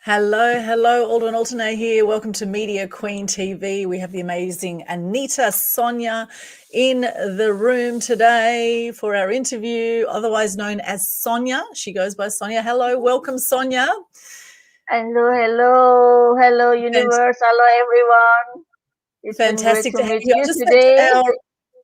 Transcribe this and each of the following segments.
Hello, Aldwyn Altuney here. Welcome to Media Queen TV. We have the amazing Anita, Sonya in the room today for our interview, otherwise known as Sonya. She goes by Sonya. Hello, welcome, Sonya. Hello, universe. Hello, everyone. It's been great Fantastic to to have meet you. you today.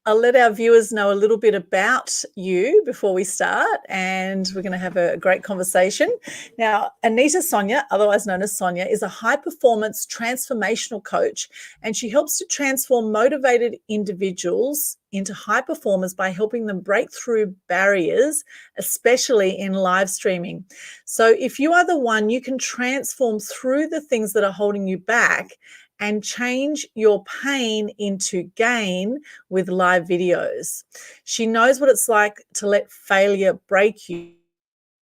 I'll let our viewers know a little bit about you before we start, and we're going to have a great conversation. Now, Anita Sonya, otherwise known as Sonya, is a high-performance transformational coach, and she helps to transform motivated individuals into high performers by helping them break through barriers, especially in live streaming. So if you are the one, you can transform through the things that are holding you back and change your pain into gain with live videos. She knows what it's like to let failure break you,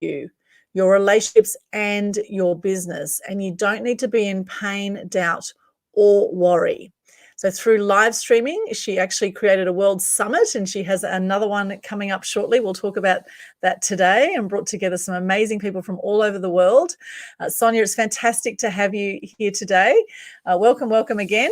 your relationships, and your business. And you don't need to be in pain, doubt, or worry. So through live streaming, she actually created a world summit, and she has another one coming up shortly. We'll talk about that today, and brought together some amazing people from all over the world. Sonya, it's fantastic to have you here today. Welcome again.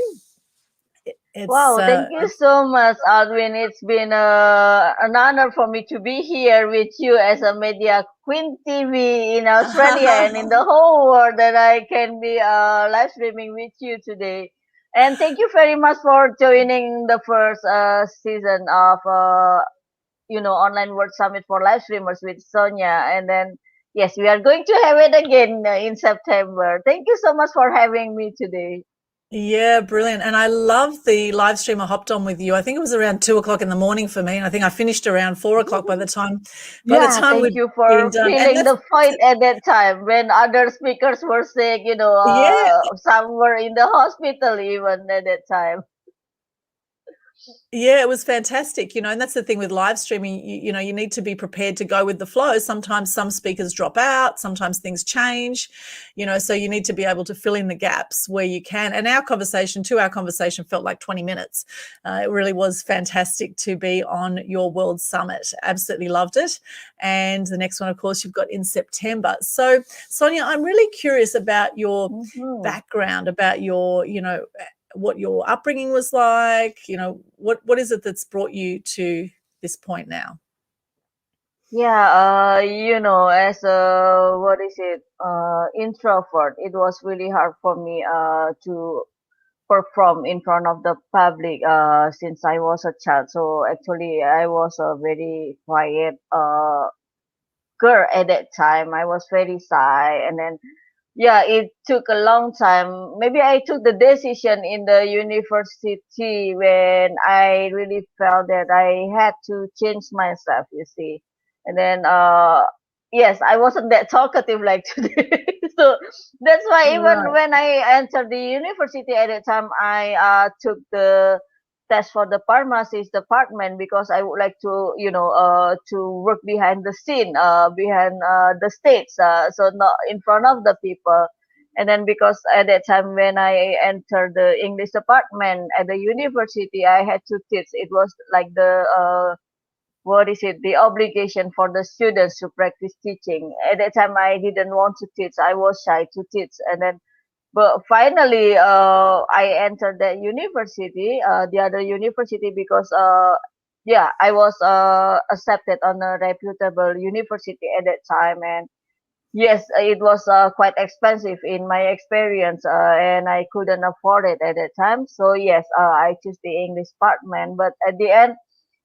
Wow, thank you so much, Aldwyn. It's been an honor for me to be here with you as a Media Queen TV in Australia and in the whole world that I can be live streaming with you today. And thank you very much for joining the first season of Online World Summit for Live Streamers with Sonya. And then, yes, we are going to have it again in September. Thank you so much for having me today. Yeah, brilliant. And I love the live stream I hopped on with you. I think it was around 2 o'clock in the morning for me. And I think I finished around 4 o'clock by the time Yeah, thank we'd you been for done. And feeling the fight at that time when other speakers were sick, yeah, some were in the hospital even at that time. Yeah, it was fantastic, and that's the thing with live streaming, you need to be prepared to go with the flow. Sometimes some speakers drop out, sometimes things change, so you need to be able to fill in the gaps where you can. And our conversation felt like 20 minutes. It really was fantastic to be on your World Summit. Absolutely loved it. And the next one, of course, you've got in September. So, Sonya, I'm really curious about your background, about your, what your upbringing was like, what is it that's brought you to this point now? Yeah, as a introvert, it was really hard for me to perform in front of the public since I was a child. So actually, I was a very quiet girl at that time. I was very shy, and then yeah, it took a long time. Maybe I took the decision in the university when I really felt that I had to change myself, you see. And then, yes, I wasn't that talkative like today. So that's why even Right. when I entered the university at that time, I took the test for the pharmacist department because I would like to, to work behind the scene, behind the stage, so not in front of the people. And then because at that time when I entered the English department at the university, I had to teach. It was like the obligation for the students to practice teaching. At that time, I didn't want to teach. I was shy to teach. And then but finally, I entered the university, the other university, because yeah, I was accepted on a reputable university at that time, and yes, it was quite expensive in my experience, and I couldn't afford it at that time. So yes, I chose the English department, but at the end,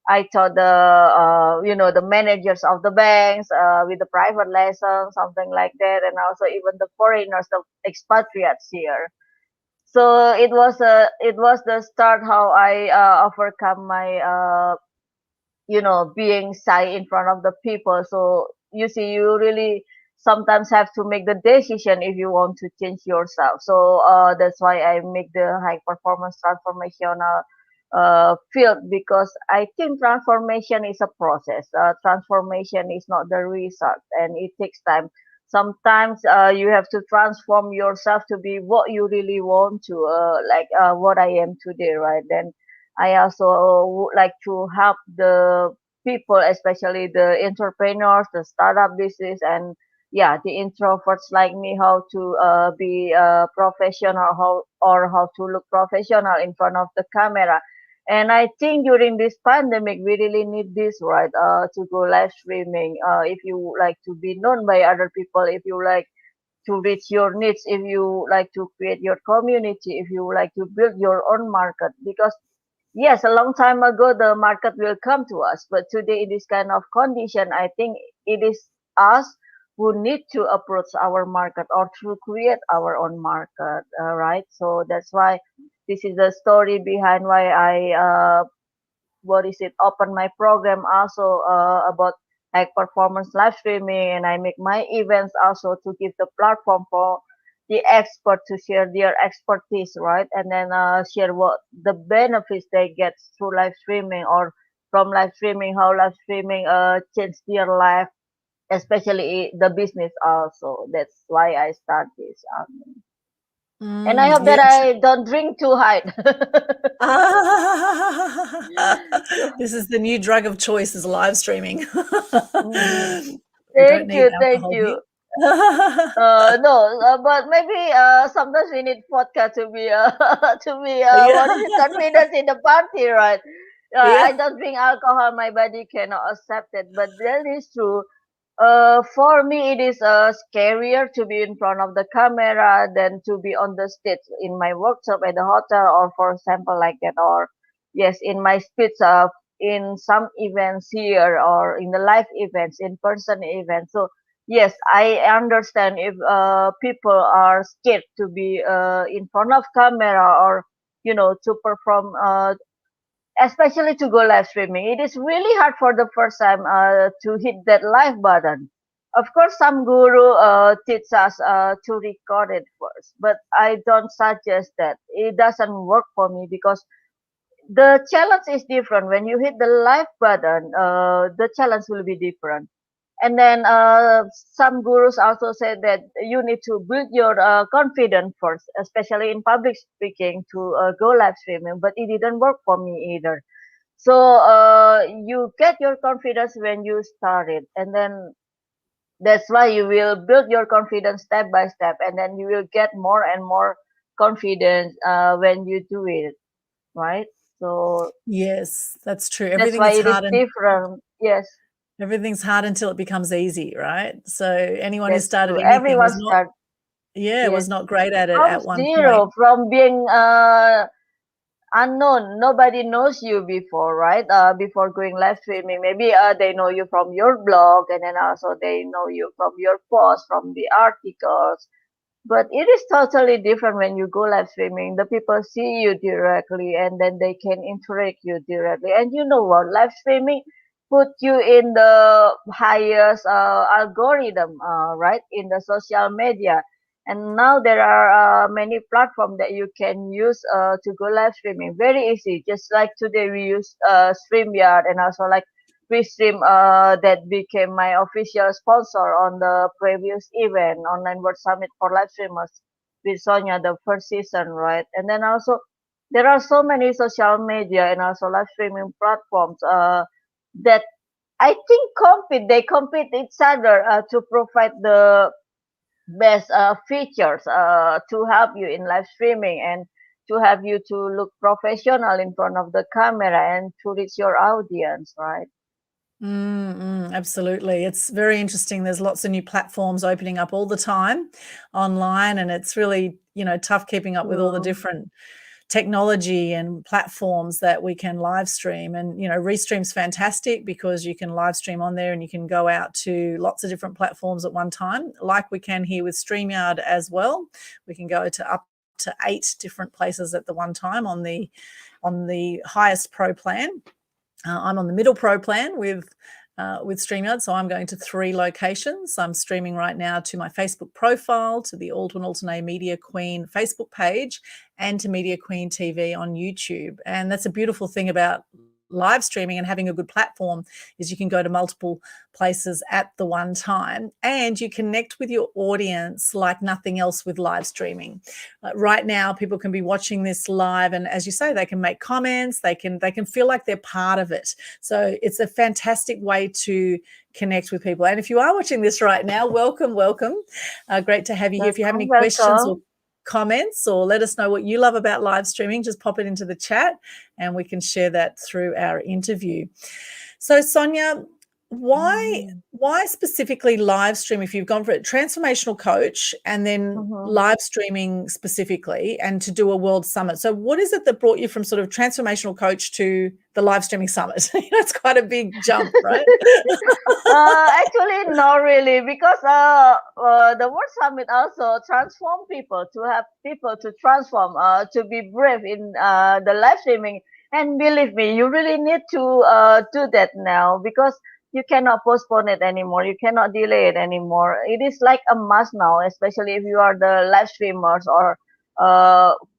I taught the managers of the banks with the private lessons, something like that, and also even the foreigners, the expatriates here. So it was the start how I overcome my being shy in front of the people. So you see, you really sometimes have to make the decision if you want to change yourself. So that's why I make the high performance transformational field, because I think transformation is a process. Transformation is not the result, and it takes time. Sometimes you have to transform yourself to be what you really want to, like what I am today, right? Then I also would like to help the people, especially the entrepreneurs, the startup business, and yeah, the introverts like me, how to be professional, how to look professional in front of the camera. And I think during this pandemic, we really need this, right? To go live streaming. If you like to be known by other people, if you like to reach your needs, if you like to create your community, if you like to build your own market. Because yes, a long time ago the market will come to us, but today in this kind of condition, I think it is us who need to approach our market or to create our own market, right? So that's why this is the story behind why I what is it, open my program also about high performance live streaming, and I make my events also to give the platform for the expert to share their expertise, right? And then share what the benefits they get through live streaming, or from live streaming, how live streaming changed their life, especially the business also. That's why I start this. And I hope that Yes. I don't drink too hard. This is the new drug of choice, is live streaming. Mhm. We don't need Thank alcohol here. you. No, but maybe sometimes we need vodka to be to be what is it, Yeah. confidence in the party, right? I Yeah. don't drink alcohol, my body cannot accept it, but that is true. For me, it is scarier to be in front of the camera than to be on the stage in my workshop at the hotel, or for example like that, or yes, in my speech in some events here, or in the live events, in person events. So yes, I understand if people are scared to be in front of camera, or to perform, especially to go live streaming. It is really hard for the first time to hit that live button. Of course, some guru teach us to record it first, but I don't suggest that. It doesn't work for me, because the challenge is different. When you hit the live button, the challenge will be different. And then some gurus also said that you need to build your confidence first, especially in public speaking, to go live streaming. But it didn't work for me either. So you get your confidence when you start it, and then that's why you will build your confidence step by step, and then you will get more and more confidence when you do it, right? So Yes, that's true. that's Everything why is it is hard, and different. Yes, everything's hard until it becomes easy, right? So anyone who that's started true. anything Everyone was not, start, yeah, yes, was not great at it from at one point. zero, from being unknown. Nobody knows you before, right? Before going live streaming, maybe they know you from your blog, and then also they know you from your posts, from the articles. But it is totally different when you go live streaming. The people see you directly, and then they can interact you directly. And you know what? Live streaming put you in the highest algorithm, right? In the social media. And now there are many platforms that you can use to go live streaming. Very easy. Just like today we use StreamYard, and also like Restream that became my official sponsor on the previous event, Online World Summit for Live Streamers with Sonya, the first season, right? And then also there are so many social media and also live streaming platforms that I think they compete each other to provide the best features to help you in live streaming, and to have you to look professional in front of the camera and to reach your audience, right? Absolutely. It's very interesting. There's lots of new platforms opening up all the time online, and it's really, tough keeping up with all the Mm. different technology and platforms that we can live stream. And, Restream's fantastic because you can live stream on there and you can go out to lots of different platforms at one time, like we can here with StreamYard as well. We can go to up to 8 different places at the one time on the highest pro plan. I'm on the middle pro plan with StreamYard, so I'm going to 3 locations. I'm streaming right now to my Facebook profile, to the Aldwyn Altuney Media Queen Facebook page, and to Media Queen TV on YouTube. And that's a beautiful thing about live streaming and having a good platform is you can go to multiple places at the one time, and you connect with your audience like nothing else with live streaming. Right now, people can be watching this live, and as you say, they can make comments, they can feel like they're part of it. So it's a fantastic way to connect with people. And if you are watching this right now, welcome. Great to have you here. If you have any questions or comments, or let us know what you love about live streaming, just pop it into the chat and we can share that through our interview. So Sonya, why specifically live stream? If you've gone for a transformational coach and then live streaming specifically, and to do a world summit, so what is it that brought you from sort of transformational coach to the live streaming summit? It's quite a big jump, right? Actually, not really, because the World Summit also transform people, to have people to transform, to be brave in the live streaming. And believe me, you really need to do that now, because you cannot postpone it anymore. You cannot delay it anymore. It is like a must now, especially if you are the live streamers or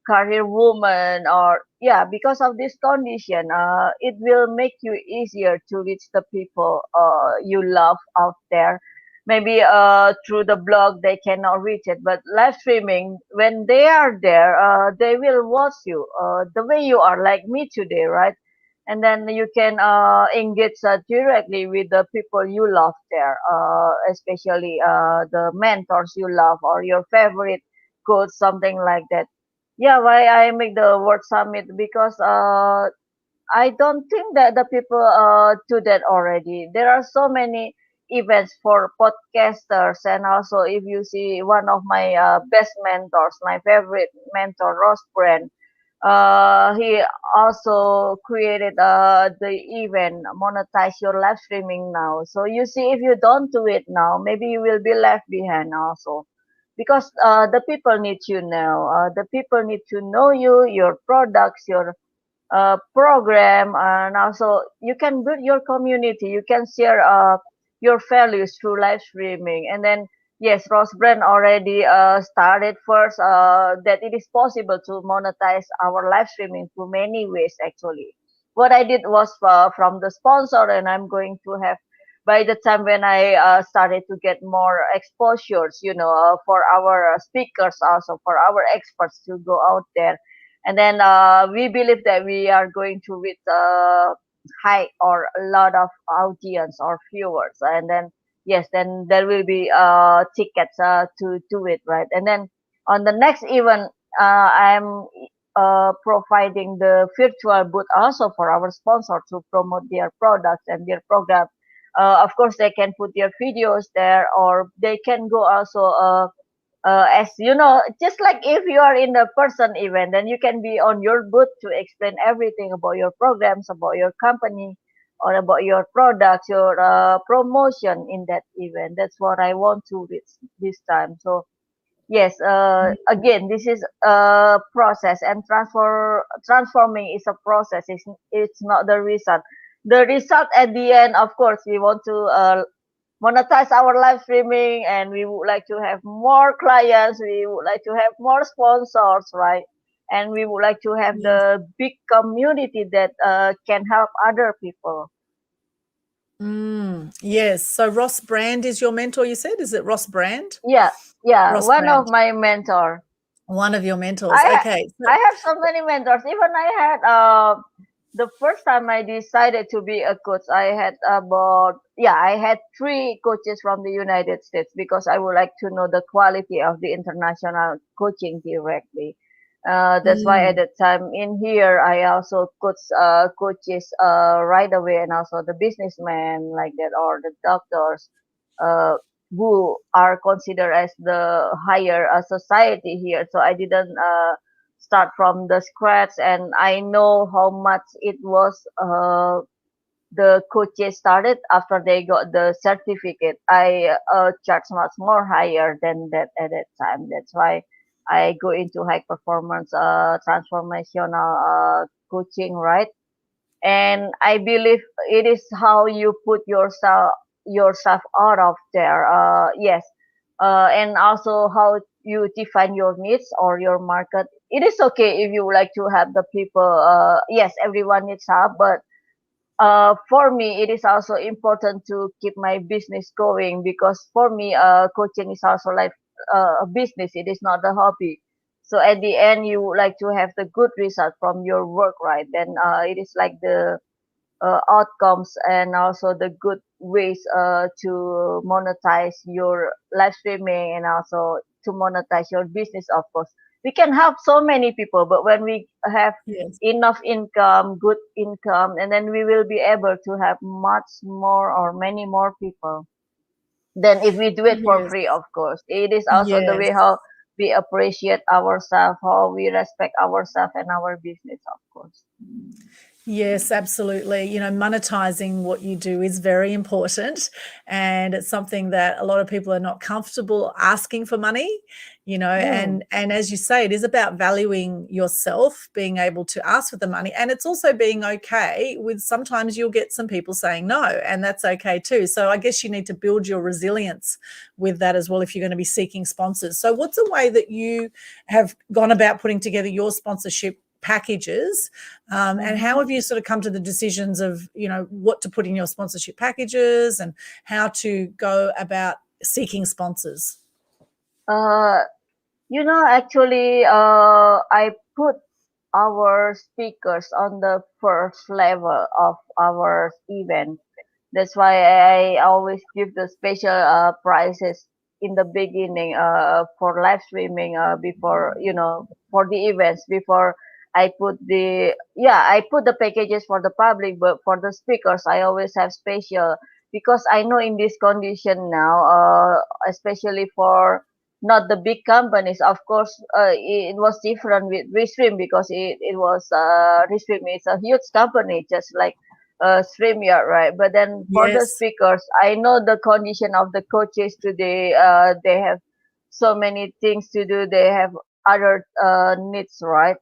career woman, or because of this condition, it will make you easier to reach the people you love out there. Maybe through the blog they cannot reach it, but live streaming, when they are there, they will watch you the way you are, like me today, right? And then you can engage directly with the people you love there, especially the mentors you love or your favorite coach, something like that. Yeah, why I make the World Summit? Because I don't think that the people do that already. There are so many events for podcasters, and also if you see one of my best mentors, my favorite mentor, Ross Brand, he also created the event monetize your live streaming now. So you see, if you don't do it now, maybe you will be left behind also, because the people need you now. The people need to know you, your products, your program, and also you can build your community. You can share your values through live streaming. And then yes, Ross Brand already started first that it is possible to monetize our live streaming through many ways. Actually, what I did was from the sponsor, and I'm going to have, by the time when I started to get more exposures, for our speakers, also for our experts to go out there. And then we believe that we are going to reach high or a lot of audience or viewers. And then yes, then there will be tickets to do it, right? And then on the next event, I'm providing the virtual booth also for our sponsor to promote their products and their program. Of course, they can put their videos there, or they can go also as you know, just like if you are in a person event, then you can be on your booth to explain everything about your programs, about your company, or about your products, your promotion in that event. That's what I want to reach this time. So yes, again, this is a process, and transforming is a process. It's not the result. The result at the end, of course, we want to monetize our live streaming, and we would like to have more clients, we would like to have more sponsors, right? And we would like to have the big community that can help other people. Yes. So Ross Brand is your mentor, you said? Is it Ross Brand? Yeah, Ross one Brand. of my mentor. One of your mentors. Okay. I have so many mentors. Even I had the first time I decided to be a coach, I had I had 3 coaches from the United States, because I would like to know the quality of the international coaching directly. That's why at that time in here I also coaches right away, and also the businessmen like that, or the doctors uh, who are considered as the higher society here. So I didn't start from the scratch, and I know how much it was. The coaches started after they got the certificate. I charge much more higher than that at that time. That's why I go into high performance transformational coaching, right? And I believe it is how you put yourself out of there. Yes, and also how you define your needs or your market. It is okay if you would like to have the people. Yes, everyone needs help, but for me, it is also important to keep my business going, because for me, coaching is also like a business. It is not a hobby. So at the end, you would like to have the good result from your work, right? Then it is like the outcomes and also the good ways to monetize your live streaming, and also to monetize your business. Of course, we can help so many people, but when we have Yes. enough income, good income, and then we will be able to have much more or many more people than if we do it for Yes. free. Of course, it is also the way Yes. how we appreciate ourselves, how we respect ourselves and our business, of course. Yes, absolutely. Monetizing what you do is very important. And it's something that a lot of people are not comfortable asking for money, Mm. and as you say, it is about valuing yourself, being able to ask for the money. And it's also being okay with sometimes you'll get some people saying no, and that's okay too. So I guess you need to build your resilience with that as well if you're going to be seeking sponsors. So what's a way that you have gone about putting together your sponsorship packages, and how Mhm. have you sort of come to the decisions of what to put in your sponsorship packages and how to go about seeking sponsors? Uh, actually, I put our speakers on the first level of our event. That's why I always give the special prizes in the beginning for live streaming, before, for the events, before I put the packages for the public, but for the speakers I always have special, because I know in this condition now, especially for not the big companies. Of course, it was different with Restream, because it was Restream is a huge company, just like StreamYard, right? But then for the Yes. speakers, I know the condition of the coaches today. They have so many things to do. They have other needs, right?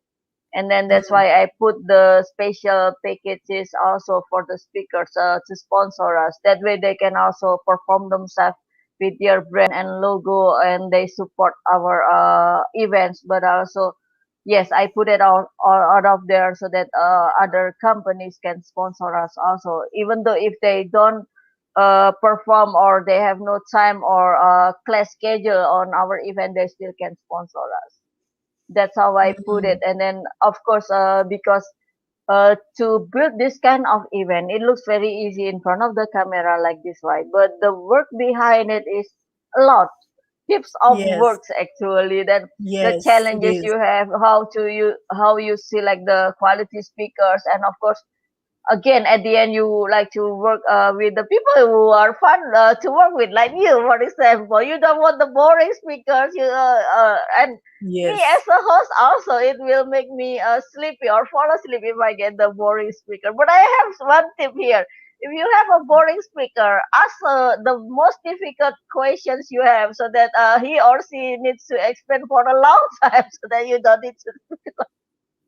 And then that's Mm. why I put the special packages also for the speakers to sponsor us. That way they can also perform themselves with their brand and logo, and they support our events. But also, yes, I put it out of there so that other companies can sponsor us also, even though if they don't perform, or they have no time, or class schedule on our event, they still can sponsor us. That's how I put it. Mm. And then of course, because to build this kind of event, it looks very easy in front of the camera like this, right? But the work behind it is a lot, heaps of Yes. works actually. Then the Yes, it challenges is. you have, how you select the quality speakers, and of course, again at the end, you like to work with the people who are fun to work with, like you, for example. You don't want the boring speakers. And me Yes. as a host also, it will make me sleepy or fall asleep if I get the boring speaker. But I have one tip here: if you have a boring speaker, ask the most difficult questions you have, so that he or she needs to explain for a long time, so that you don't need to.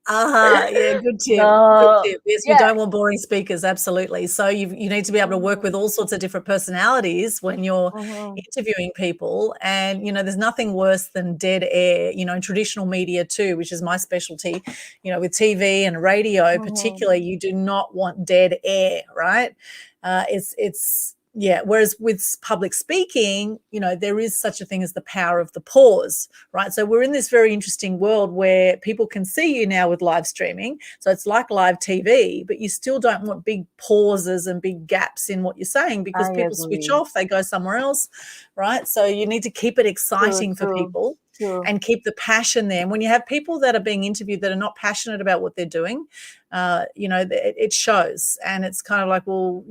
Yeah, good tip. Good No, tip. Yes, we yeah. don't want boring speakers, absolutely. So you need to be able to work with Mhm, all sorts of different personalities when you're mhm, interviewing people. And there's nothing worse than dead air, in traditional media too, which is my specialty, with TV and radio mhm. particularly, you do not want dead air, right? It's yeah. Whereas with public speaking, there is such a thing as the power of the pause, right? So we're in this very interesting world where people can see you now with live streaming. So it's like live TV, but you still don't want big pauses and big gaps in what you're saying, because I people switch agree. off, they go somewhere else, right? So you need to keep it True, exciting for true, people true. and keep the passion there. And when you have people that are being interviewed that are not passionate about what they're doing, it shows. And it's kind of like, well,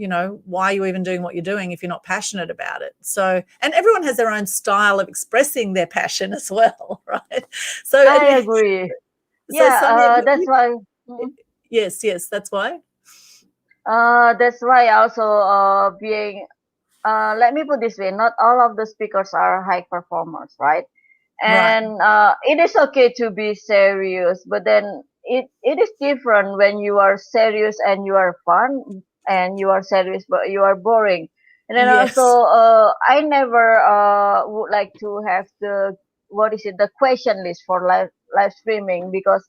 why are you even doing what you're doing if you're not passionate about it? So, and everyone has their own style of expressing their passion as well, right? So, I agree. Yeah, Sonia, that's why. Mhm. yes, that's why. That's why also being. Let me put this way: not all of the speakers are high performers, right? Right. And it is okay to be serious, but then it is different when you are serious and you are fun, and you are serious but you are boring. And then also, Yes. I never would like to have the, what is it, the question list for live streaming, because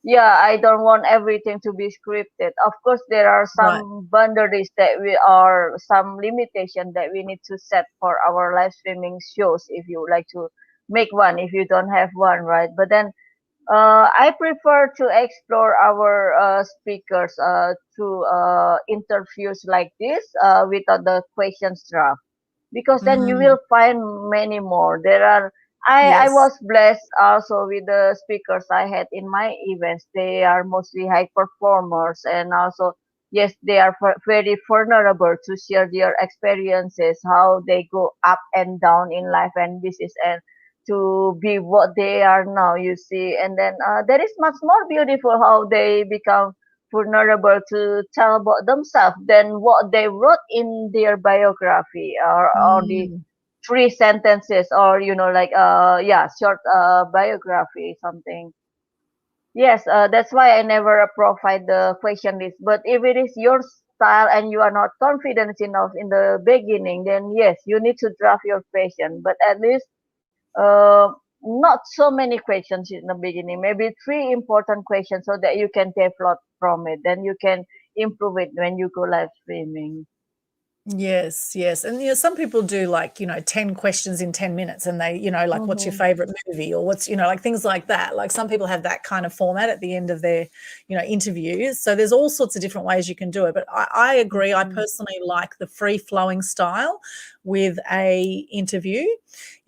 yeah, I don't want everything to be scripted. Of course, there are Right. some boundaries that we are, some limitation that we need to set for our live streaming shows if you would like to make one, if you don't have one, right? But then I prefer to explore our speakers through interviews like this without the questions draft, because then you Mm, will find many more. There are, I yes. was blessed also with the speakers I had in my events. They are mostly high performers, and also yes, they are very vulnerable to share their experiences, how they go up and down in life and business, and to be what they are now, you see. And then that is much more beautiful how they become vulnerable to tell about themselves than what they wrote in their biography, or the Mm, 3 sentences, or like yeah, short biography something. Yes, that's why I never provide the question list. But if it is your style and you are not confident enough in the beginning, then yes, you need to draft your question. But at least uh, not so many questions in the beginning. Maybe 3 important questions so that you can develop from it. Then you can improve it when you go live streaming. yes, yes. And some people do like, 10 questions in 10 minutes and they, like what's your Mm-hmm. favorite movie or what's, like things like that. Like some people have that kind of format at the end of their, interviews. So there's all sorts of different ways you can do it. But I agree. I Mm-hmm. personally like the free flowing style with a interview.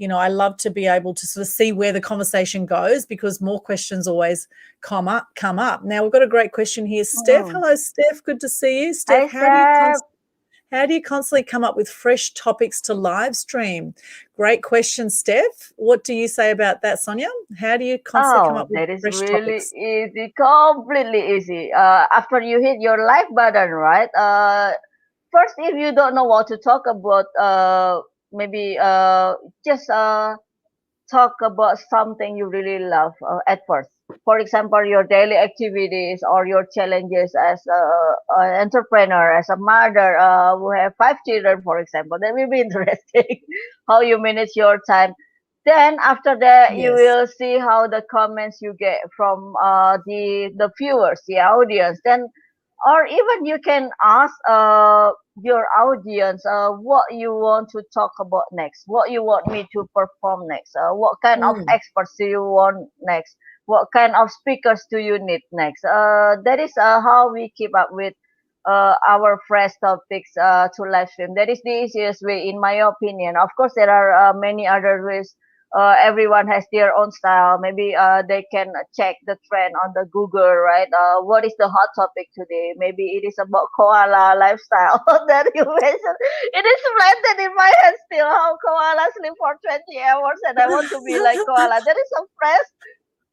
I love to be able to sort of see where the conversation goes because more questions always come up. Now we've got a great question here. Steph. Mm-hmm. Hello, Steph. Good to see you. Hi, Steph, Steph. how do you constantly come up with fresh topics to live stream? Great question, Steph. What do you say about that, Sonya? How do you constantly come Oh, up with that is fresh really topics? easy, completely easy. After you hit your like button, right? First, if you don't know what to talk about, maybe just talk about something you really love at first. For example, your daily activities or your challenges as an entrepreneur, as a mother who have 5 children, for example. That will be interesting. How you manage your time. Then after that, you Yes. will see how the comments you get from the viewers, the audience. Then, or even you can ask your audience what you want to talk about next, what you want me to perform next, what kind of Mm, experts do you want next, what kind of speakers do you need next. That is how we keep up with our fresh topics to live stream. That is the easiest way, in my opinion. Of course, there are many other ways. Everyone has their own style. Maybe they can check the trend on the Google, right? What is the hot topic today? Maybe it is about koala lifestyle that you mentioned. It is planted in my head still how koalas live for 20 hours and I want to be like koala. That is a fresh,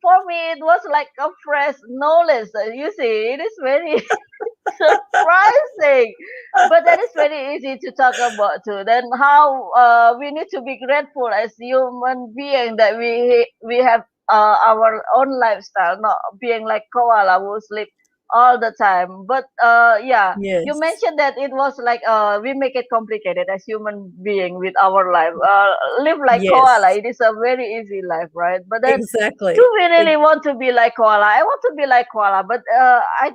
for me, it was like a fresh knowledge. You see, it is very surprising, but that is very easy to talk about too. Then how we need to be grateful as human being that we have our own lifestyle, not being like koala who sleep all the time. But yeah, you yes. mentioned that it was like we make it complicated as human being with our life. Live like koala. Yes. It is a very easy life, right? But then, do Exactly. we really want to be like koala? I want to be like koala, but I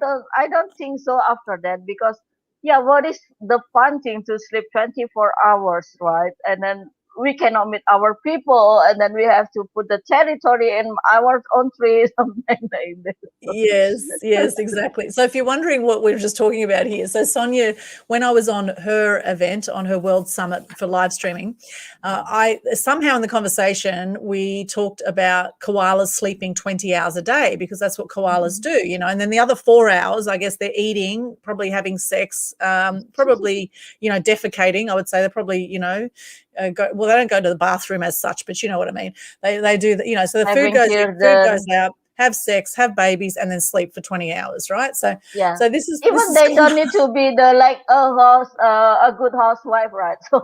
don't think so after that, because yeah, what is the fun thing to sleep 24 hours, right? And then we cannot meet our people, and then we have to put the territory in our own tree, something like that. Yes, yes, exactly. So if you're wondering what we're just talking about here, so Sonia, when I was on her event, on her World Summit for live streaming, I somehow in the conversation we talked about koalas sleeping 20 hours a day because that's what koalas Mhm. do, and then the other 4 hours, I guess they're eating, probably having sex, probably, defecating. I would say they're probably, well, they don't go to the bathroom as such, but you know what I mean. They do that, so the food Having goes in, food goes children, out, have sex, have babies, and then sleep for 20 hours, right? So, yeah. so this is this Even is they don't need to be the like a good housewife, right? So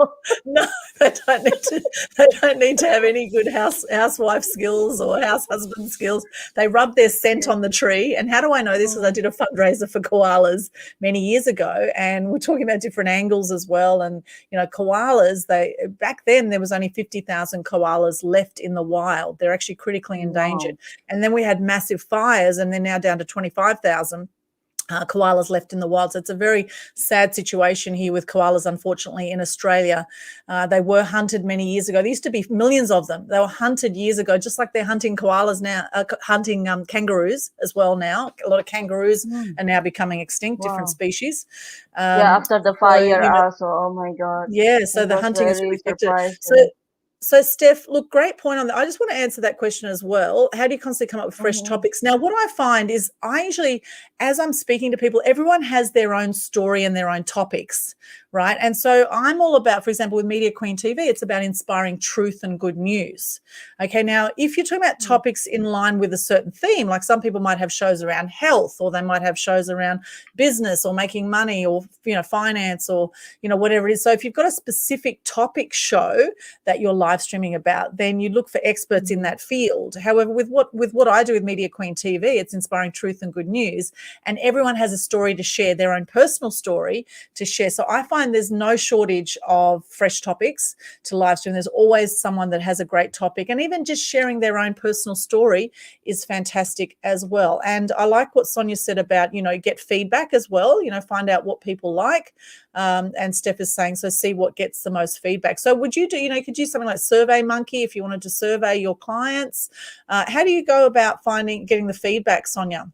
no, they don't need to. They don't need to have any good housewife skills or house husband skills. They rub their scent yeah. on the tree. And how do I know this? Because I Mm. did a fundraiser for koalas many years ago, and we're talking about different angles as well. And koalas. They back then there was only 50,000 koalas left in the wild. They're actually critically endangered. Wow. And then we had had massive fires, and they're now down to 25,000. Koalas left in the wild. So it's a very sad situation here with koalas, unfortunately, in Australia. They were hunted many years ago. There used to be millions of them. They were hunted years ago, just like they're hunting koalas now, hunting kangaroos as well now. A lot of kangaroos are now becoming extinct, different Wow. species. Yeah, after the So, fire also. Oh my God. yeah, so It the was hunting is very really affected. So, surprising. so Steph, look, great point on that. I just want to answer that question as well. How do you constantly come up with fresh Mm-hmm. topics? Now, what I find is I usually, as I'm speaking to people, everyone has their own story and their own topics, right? And so I'm all about, for example, with Media Queen TV, it's about inspiring truth and good news. Okay, now, if you're talking about topics in line with a certain theme, like some people might have shows around health, or they might have shows around business or making money, or, finance, or, whatever it is. So if you've got a specific topic show that you're live streaming about, then you look for experts in that field. However, with what I do with Media Queen TV, it's inspiring truth and good news, and everyone has a story to share, their own personal story to share. So I find there's no shortage of fresh topics to live stream. There's always someone that has a great topic, and even just sharing their own personal story is fantastic as well. And I like what Sonya said about, get feedback as well, find out what people like. And Steph is saying, so see what gets the most feedback. So would you do, could you use something like Survey Monkey if you wanted to survey your clients? How do you go about getting the feedback, Sonya?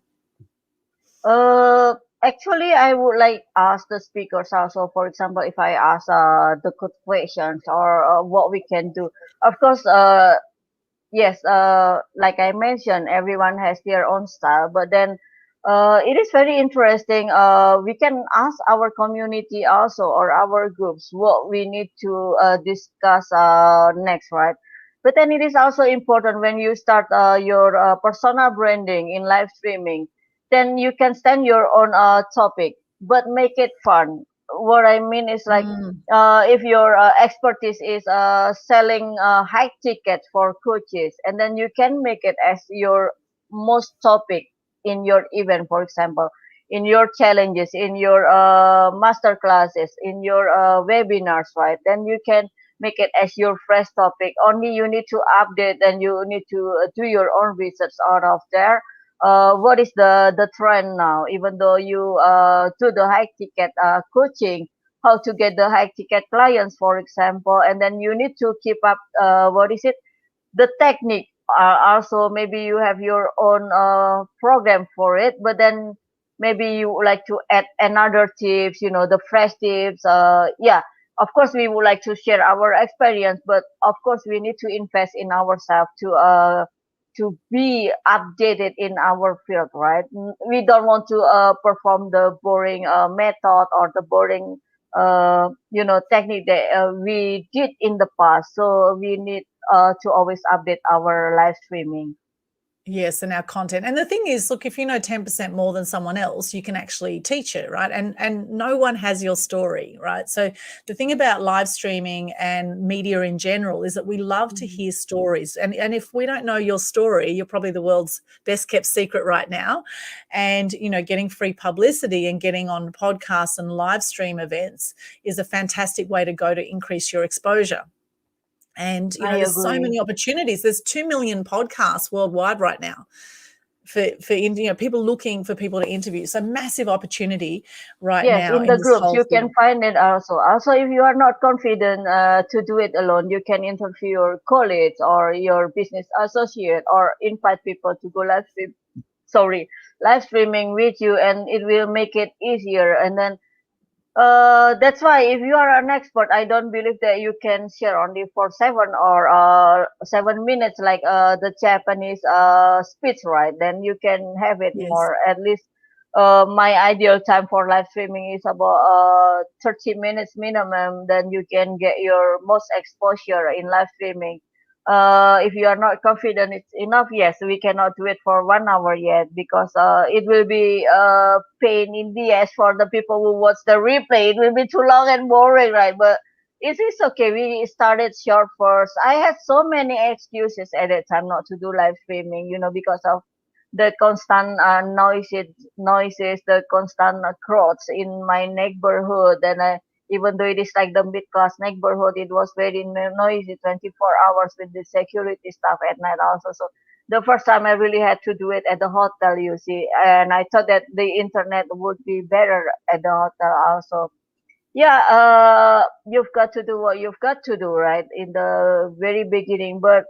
Actually, I would like ask the speakers also. For example, if I ask the good questions or what we can do. Of course, yes, like I mentioned, everyone has their own style, but then it is very interesting. We can ask our community also, or our groups, what we need to discuss next, right? But then it is also important when you start your personal branding in live streaming, then you can stand your own topic, but make it fun. What I mean is like, if your expertise is selling high tickets for coaches, and then you can make it as your most topic in your event, for example, in your challenges, in your master classes, in your webinars, right? Then you can make it as your fresh topic. Only you need to update, and you need to do your own research out of there. What is the trend now? Even though you do the high ticket coaching, how to get the high ticket clients, for example, and then you need to keep up what is it, the technique. Also, maybe you have your own program for it, but then maybe you would like to add another tips, the fresh tips. Yeah, of course we would like to share our experience, but of course we need to invest in ourselves to be updated in our field, right? We don't want to perform the boring method or the boring technique that we did in the past. So we need to always update our live streaming. Yes, and our content. And the thing is, look, if you know 10% more than someone else, you can actually teach it, right? And no one has your story, right? So the thing about live streaming and media in general is that we love to hear stories. And if we don't know your story, you're probably the world's best kept secret right now. And, getting free publicity and getting on podcasts and live stream events is a fantastic way to go to increase your exposure. And, I there's so agree. many opportunities. There's 2 million podcasts worldwide right now for people looking for people to interview. So massive opportunity right Yes, now in in the this groups whole you can field. find it also. Also, if you are not confident to do it alone, you can interview your colleagues or your business associate, or invite people to go live streaming with you, and it will make it easier. And then that's why if you are an expert, I don't believe that you can share only for 7 minutes like the Japanese speech, right? Then you can have it Yes. more. At least my ideal time for live streaming is about 30 minutes minimum. Then you can get your most exposure in live streaming. If you are not confident it's enough, yes, we cannot do it for 1 hour yet, because it will be pain in the ass for the people who watch the replay. It will be too long and boring, right? But it is okay. We started short first. I had so many excuses at that time not to do live streaming, because of the constant noises, the constant crowds in my neighborhood, and even though it is like the mid-class neighborhood, it was very noisy 24 hours with the security staff at night also. So the first time I really had to do it at the hotel, you see, and I thought that the internet would be better at the hotel also. Yeah, you've got to do what you've got to do, right, in the very beginning. But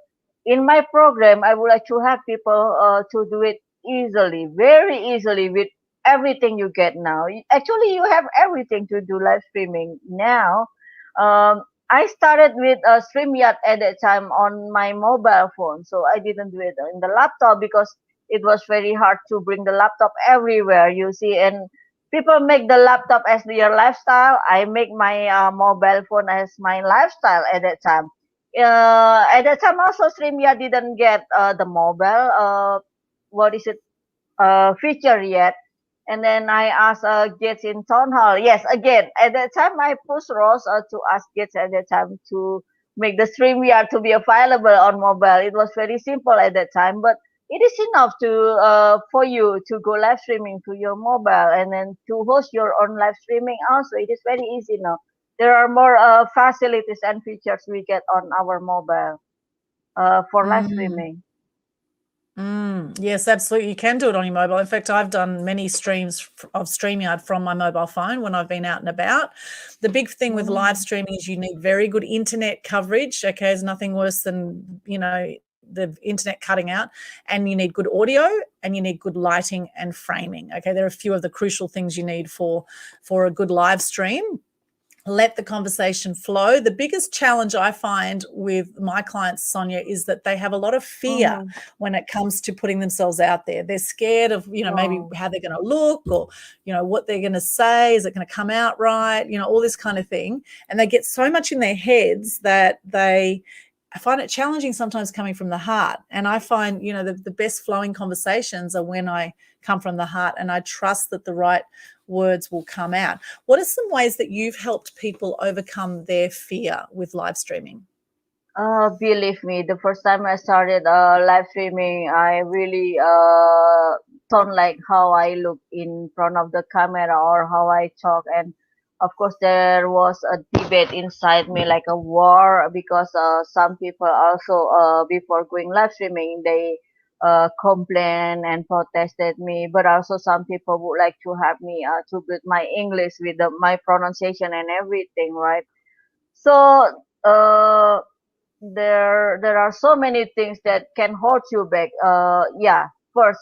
in my program, I would like to have people to do it easily, very easily, with everything you get now. Actually, you have everything to do live streaming now. I started with a StreamYard at that time on my mobile phone, so I didn't do it in the laptop because it was very hard to bring the laptop everywhere, you see, and people make the laptop as their lifestyle. I make my mobile phone as my lifestyle at that time. At that time also, StreamYard didn't get the mobile what is it feature yet. And then I asked Gates in town hall. Yes, again at that time I pushed Ross to ask Gates at that time to make the StreamYard to be available on mobile. It was very simple at that time, but it is enough to for you to go live streaming to your mobile and then to host your own live streaming. Also, it is very easy now. There are more facilities and features we get on our mobile for live Mm. streaming. Yes, absolutely. You can do it on your mobile. In fact, I've done many streams of StreamYard from my mobile phone when I've been out and about. The big thing with live Mm. streaming is you need very good internet coverage. Okay, there's nothing worse than, the internet cutting out, and you need good audio and you need good lighting and framing. Okay, there are a few of the crucial things you need for a good live stream. Let the conversation flow. The biggest challenge I find with my clients, Sonya, is that they have a lot of fear Mm-hmm. when it comes to putting themselves out there. They're scared of, maybe Oh. how they're going to look, or, what they're going to say. Is it going to come out right? All this kind of thing. And they get so much in their heads that I find it challenging sometimes coming from the heart. And I find, the best flowing conversations are when I come from the heart and I trust that the right words will come out. What are some ways that you've helped people overcome their fear with live streaming? Believe me, the first time I started live streaming, I really don't like how I look in front of the camera or how I talk. And of course, there was a debate inside me, like a war, because some people also, before going live streaming, they complain and protested me. But also, some people would like to have me to build my English with my pronunciation and everything, right? So, there are so many things that can hold you back. Yeah, first,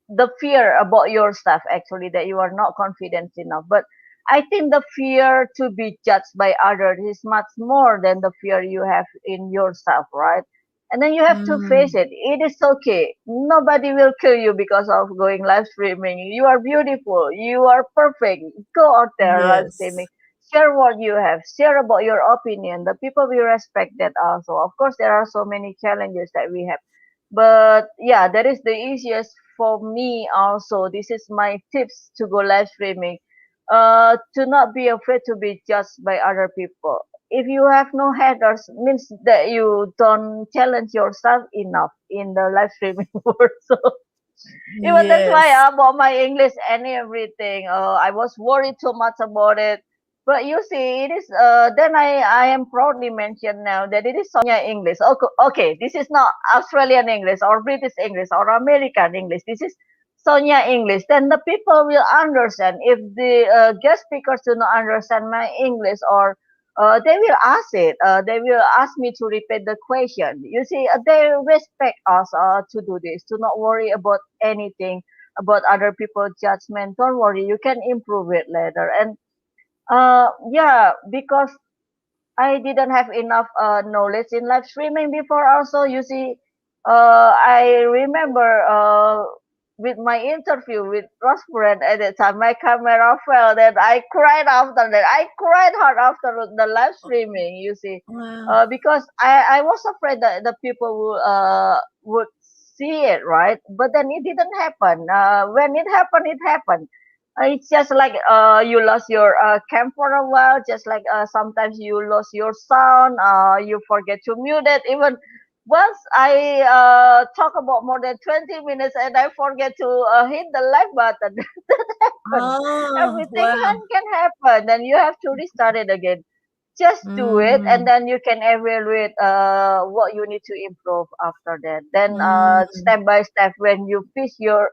the fear about your stuff, actually, that you are not confident enough. But I think the fear to be judged by others is much more than the fear you have in yourself, right? And then you have to face Mm, it. It is okay. Nobody will kill you because of going live streaming. You are beautiful. You are perfect. Go out there live streaming. yes. Share what you have. Share about your opinion. The people will respect that also. Of course, there are so many challenges that we have, but yeah, that is the easiest for me also. This is my tips to go live streaming. To not be afraid to be judged by other people. If you have no haters, means that you don't challenge yourself enough in the live streaming world. So even that's why Yes. about my English and everything. I was worried too much about it. But you see, it is. Then I am proudly mentioned now that it is Sonya English. Okay, okay, this is not Australian English or British English or American English. This is Sonya English. Then the people will understand. If the guest speakers do not understand my English, or they will ask it. They will ask me to repeat the question. You see, they respect us to do this, to not worry about anything, about other people's judgment. Don't worry, you can improve it later. And yeah, because I didn't have enough knowledge in live streaming before. Also, you see, I remember with my interview with Rosbrand at the time, my camera fell. Then I cried after that. I cried hard after the live streaming. You see, Wow. because I was afraid that the people would see it, right? But then it didn't happen. When it happened, it happened. It's just like you lost your cam for a while, just like sometimes you lost your sound, you forget to mute it. Even once I talk about more than 20 minutes and I forget to hit the like button, that happened. Oh, Everything wow. can happen, then you have to restart it again. Just do it, and Mm, then you can evaluate what you need to improve after that. Then mm. step by step, when you face your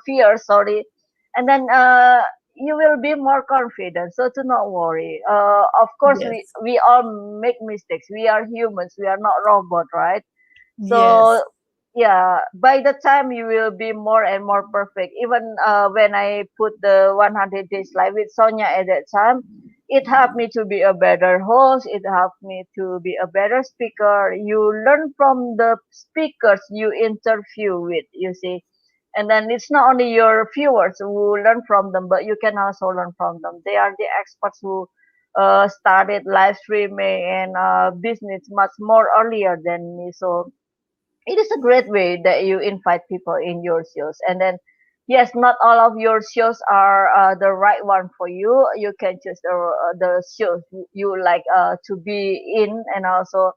fear, sorry, and then you will be more confident. So to not worry. Of course, Yes. we all make mistakes. We are humans. We are not robot, right? So Yes. yeah, by the time you will be more and more perfect. Even when I put the 100 days live with Sonya at that time, it helped me to be a better host. It helped me to be a better speaker. You learn from the speakers you interview with, you see. And then it's not only your viewers who learn from them, but you can also learn from them. They are the experts who started live streaming and business much more earlier than me. So it is a great way that you invite people in your shows. And then yes, not all of your shows are the right one for you. You can choose the shows you like to be in, and also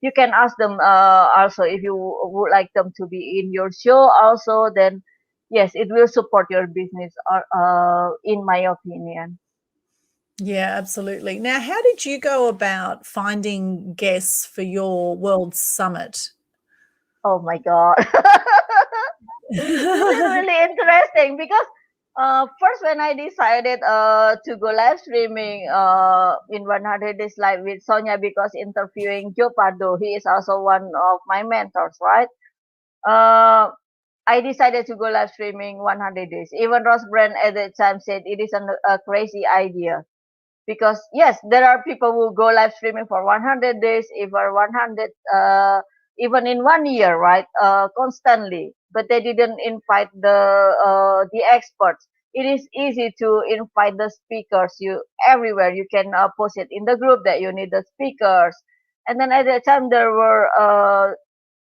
you can ask them also if you would like them to be in your show also. Then yes, it will support your business, in my opinion. Yeah, absolutely. Now, how did you go about finding guests for your World Summit? Oh my god. This is really interesting because first when I decided to go live streaming in 100 Days Live with Sonya, because interviewing Joe Pardo, he is also one of my mentors, right? Uh, I decided to go live streaming 100 days. Even Ross Brand at that time said it is a crazy idea, because yes, there are people who go live streaming for 100 days, even 100 even in 1 year, right, constantly, but they didn't invite the experts. It is easy to invite the speakers. You everywhere you can post it in the group that you need the speakers. And then at that time there were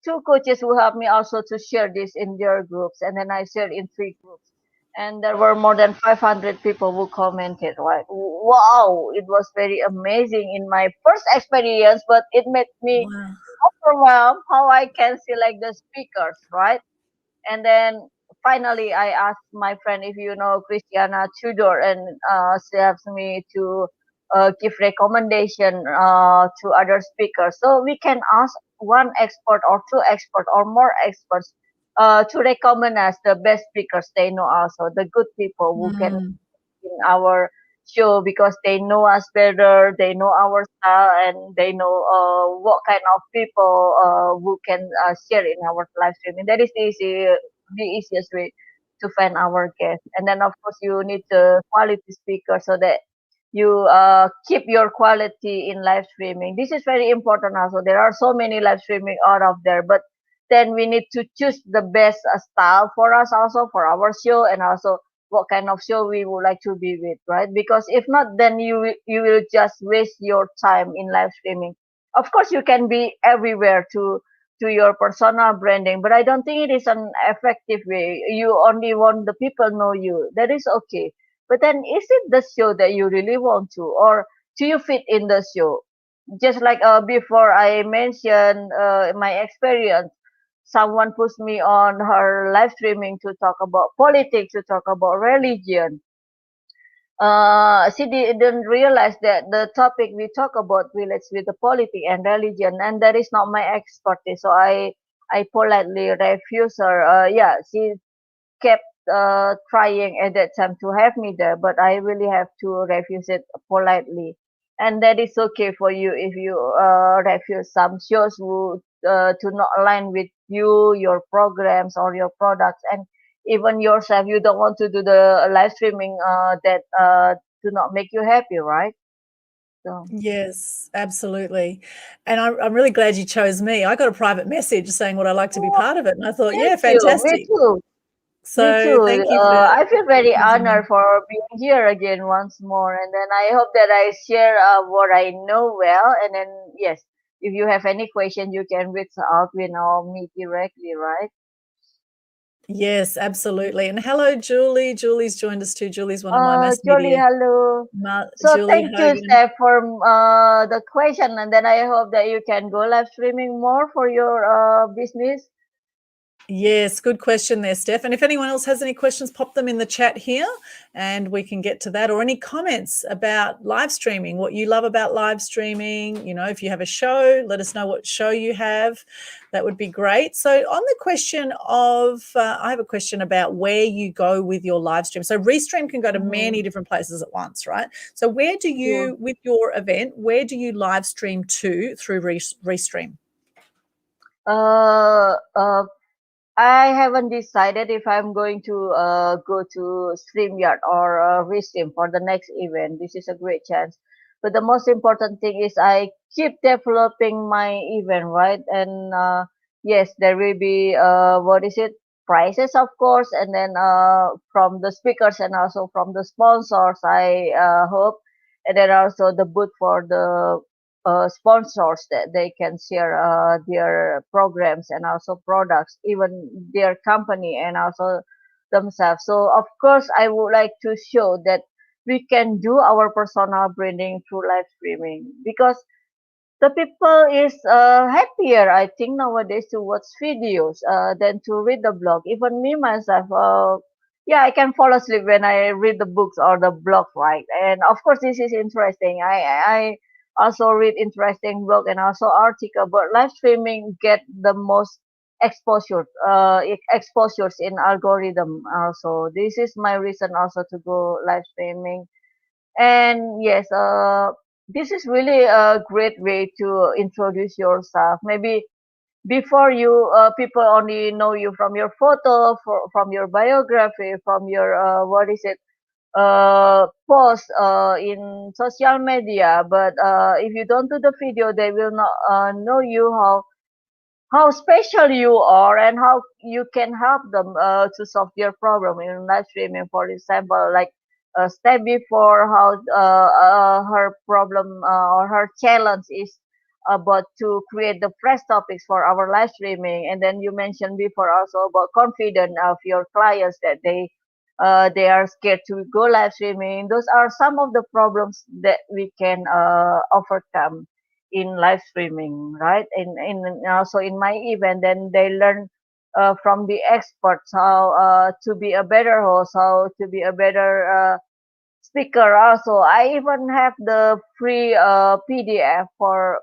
two coaches who helped me also to share this in their groups, and then I shared in three groups, and there were more than 500 people who commented. Right, wow, it was very amazing in my first experience, but it made me Wow. overwhelmed how I can select the speakers, right? And then finally, I asked my friend if you know Christiana Tudor, and she helps me to give recommendation to other speakers. So we can ask one expert or two expert or more experts to recommend us the best speakers they know, also the good people who can Mm, in our show, because they know us better, they know our style, and they know what kind of people who can share in our live streaming. That is the easiest way to find our guests. And then of course you need the quality speaker, so that you keep your quality in live streaming. This is very important also. There are so many live streaming out of there, but then we need to choose the best style for us also for our show, and also what kind of show we would like to be with, right? Because if not, then you will just waste your time in live streaming. Of course, you can be everywhere to your personal branding, but I don't think it is an effective way. You only want the people know you. That is okay. But then, is it the show that you really want to, or do you fit in the show? Just like before I mentioned my experience, someone pushed me on her live streaming to talk about politics, to talk about religion. She didn't realize that the topic we talk about relates with the politics and religion, and that is not my expertise. So I politely refused her. Yeah, she kept trying at that time to have me there, but I really have to refuse it politely. And that is okay for you if you refuse some shows who to not align with you, your programs or your products, and even yourself. You don't want to do the live streaming that do not make you happy, right? So yes, absolutely. And I'm really glad you chose me. I got a private message saying would I like to be oh, part of it, and I thought, thank yeah, you. Me fantastic. too. Me So too. thank you for I feel very choosing me. honored for being here again once more, and then I hope that I share what I know well. And then yes, if you have any question, you can reach out with or me directly, right? Yes, absolutely. And hello, Julie. Julie's joined us too. Julie's one of my mass Jolie, media. hello. So Julie thank you, Hogan. Steph, for the question, and then I hope that you can go live streaming more for your business. Yes, good question there, Steph. And if anyone else has any questions, pop them in the chat here and we can get to that, or any comments about live streaming, what you love about live streaming. You know, if you have a show, let us know what show you have. That would be great. So on the question of, I have a question about where you go with your live stream. So Restream can go to many different places at once, right? So where do you, with your event, where do you live stream to through Restream? I haven't decided if I'm going to go to StreamYard or Restream for the next event. This is a great chance. But the most important thing is I keep developing my event, right? And yes, there will be what is it? Prizes, of course, and then from the speakers and also from the sponsors, I hope, and then also the booth for the sponsors that they can share their programs and also products, even their company and also themselves. So of course, I would like to show that we can do our personal branding through live streaming, because the people is happier, I think, nowadays to watch videos than to read the blog. Even me myself, yeah, I can fall asleep when I read the books or the blog, right? And of course, this is interesting. I also read interesting blog and also article, but live streaming get the most exposure, exposures in algorithm. Also, this is my reason also to go live streaming. And yes, this is really a great way to introduce yourself. Maybe before you, people only know you from your photo, from your biography, from your what is it, post in social media. But if you don't do the video, they will not know you how special you are and how you can help them to solve their problem in live streaming. For example, like a step before how her problem or her challenge is about to create the fresh topics for our live streaming. And then you mentioned before also about confidence of your clients, that they are scared to go live streaming. Those are some of the problems that we can overcome in live streaming, right? In also in my event, then they learn from the experts how to be a better host, how to be a better speaker. Also, I even have the free PDF for